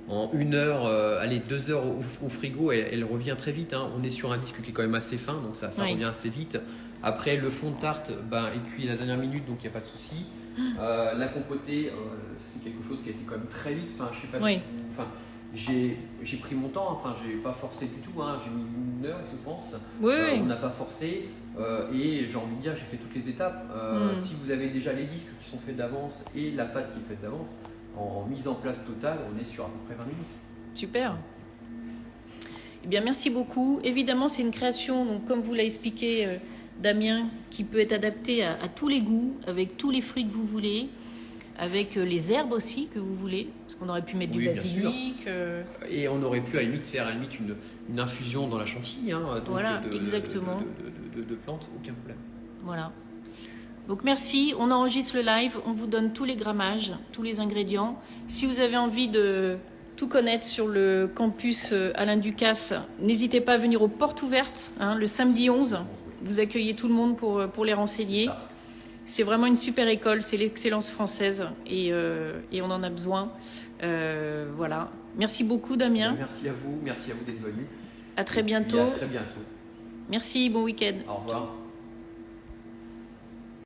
en 1 heure, allez, 2 heures au frigo, elle revient très vite. Hein. On est sur un disque qui est quand même assez fin, donc ça Oui. revient assez vite. Après, le fond de tarte est cuit à la dernière minute, donc il n'y a pas de souci. La compotée, c'est quelque chose qui a été quand même très vite. Enfin, je sais pas Oui. si. Enfin, j'ai pris mon temps. Enfin, j'ai pas forcé du tout. Hein. J'ai mis 1 heure, je pense. Oui, On n'a pas forcé. Et j'ai envie de dire, j'ai fait toutes les étapes. Si vous avez déjà les disques qui sont faits d'avance et la pâte qui est faite d'avance, en mise en place totale, on est sur à peu près 20 minutes. Super. Eh bien, merci beaucoup. Évidemment, c'est une création, donc, comme vous l'a expliqué Damien, qui peut être adaptée à tous les goûts, avec tous les fruits que vous voulez, avec les herbes aussi que vous voulez, parce qu'on aurait pu mettre du basilic. Et on aurait pu à la limite faire une infusion dans la chantilly, hein, donc voilà, exactement. de plantes, aucun problème. Voilà. Donc merci, on enregistre le live, on vous donne tous les grammages, tous les ingrédients. Si vous avez envie de tout connaître sur le campus Alain Ducasse, n'hésitez pas à venir aux portes ouvertes, hein, le samedi 11. Vous accueillez tout le monde pour les renseigner. C'est vraiment une super école, c'est l'excellence française et on en a besoin. Voilà. Merci beaucoup Damien. Merci à vous d'être venu. À très bientôt. Et à très bientôt. Merci, bon week-end. Au revoir.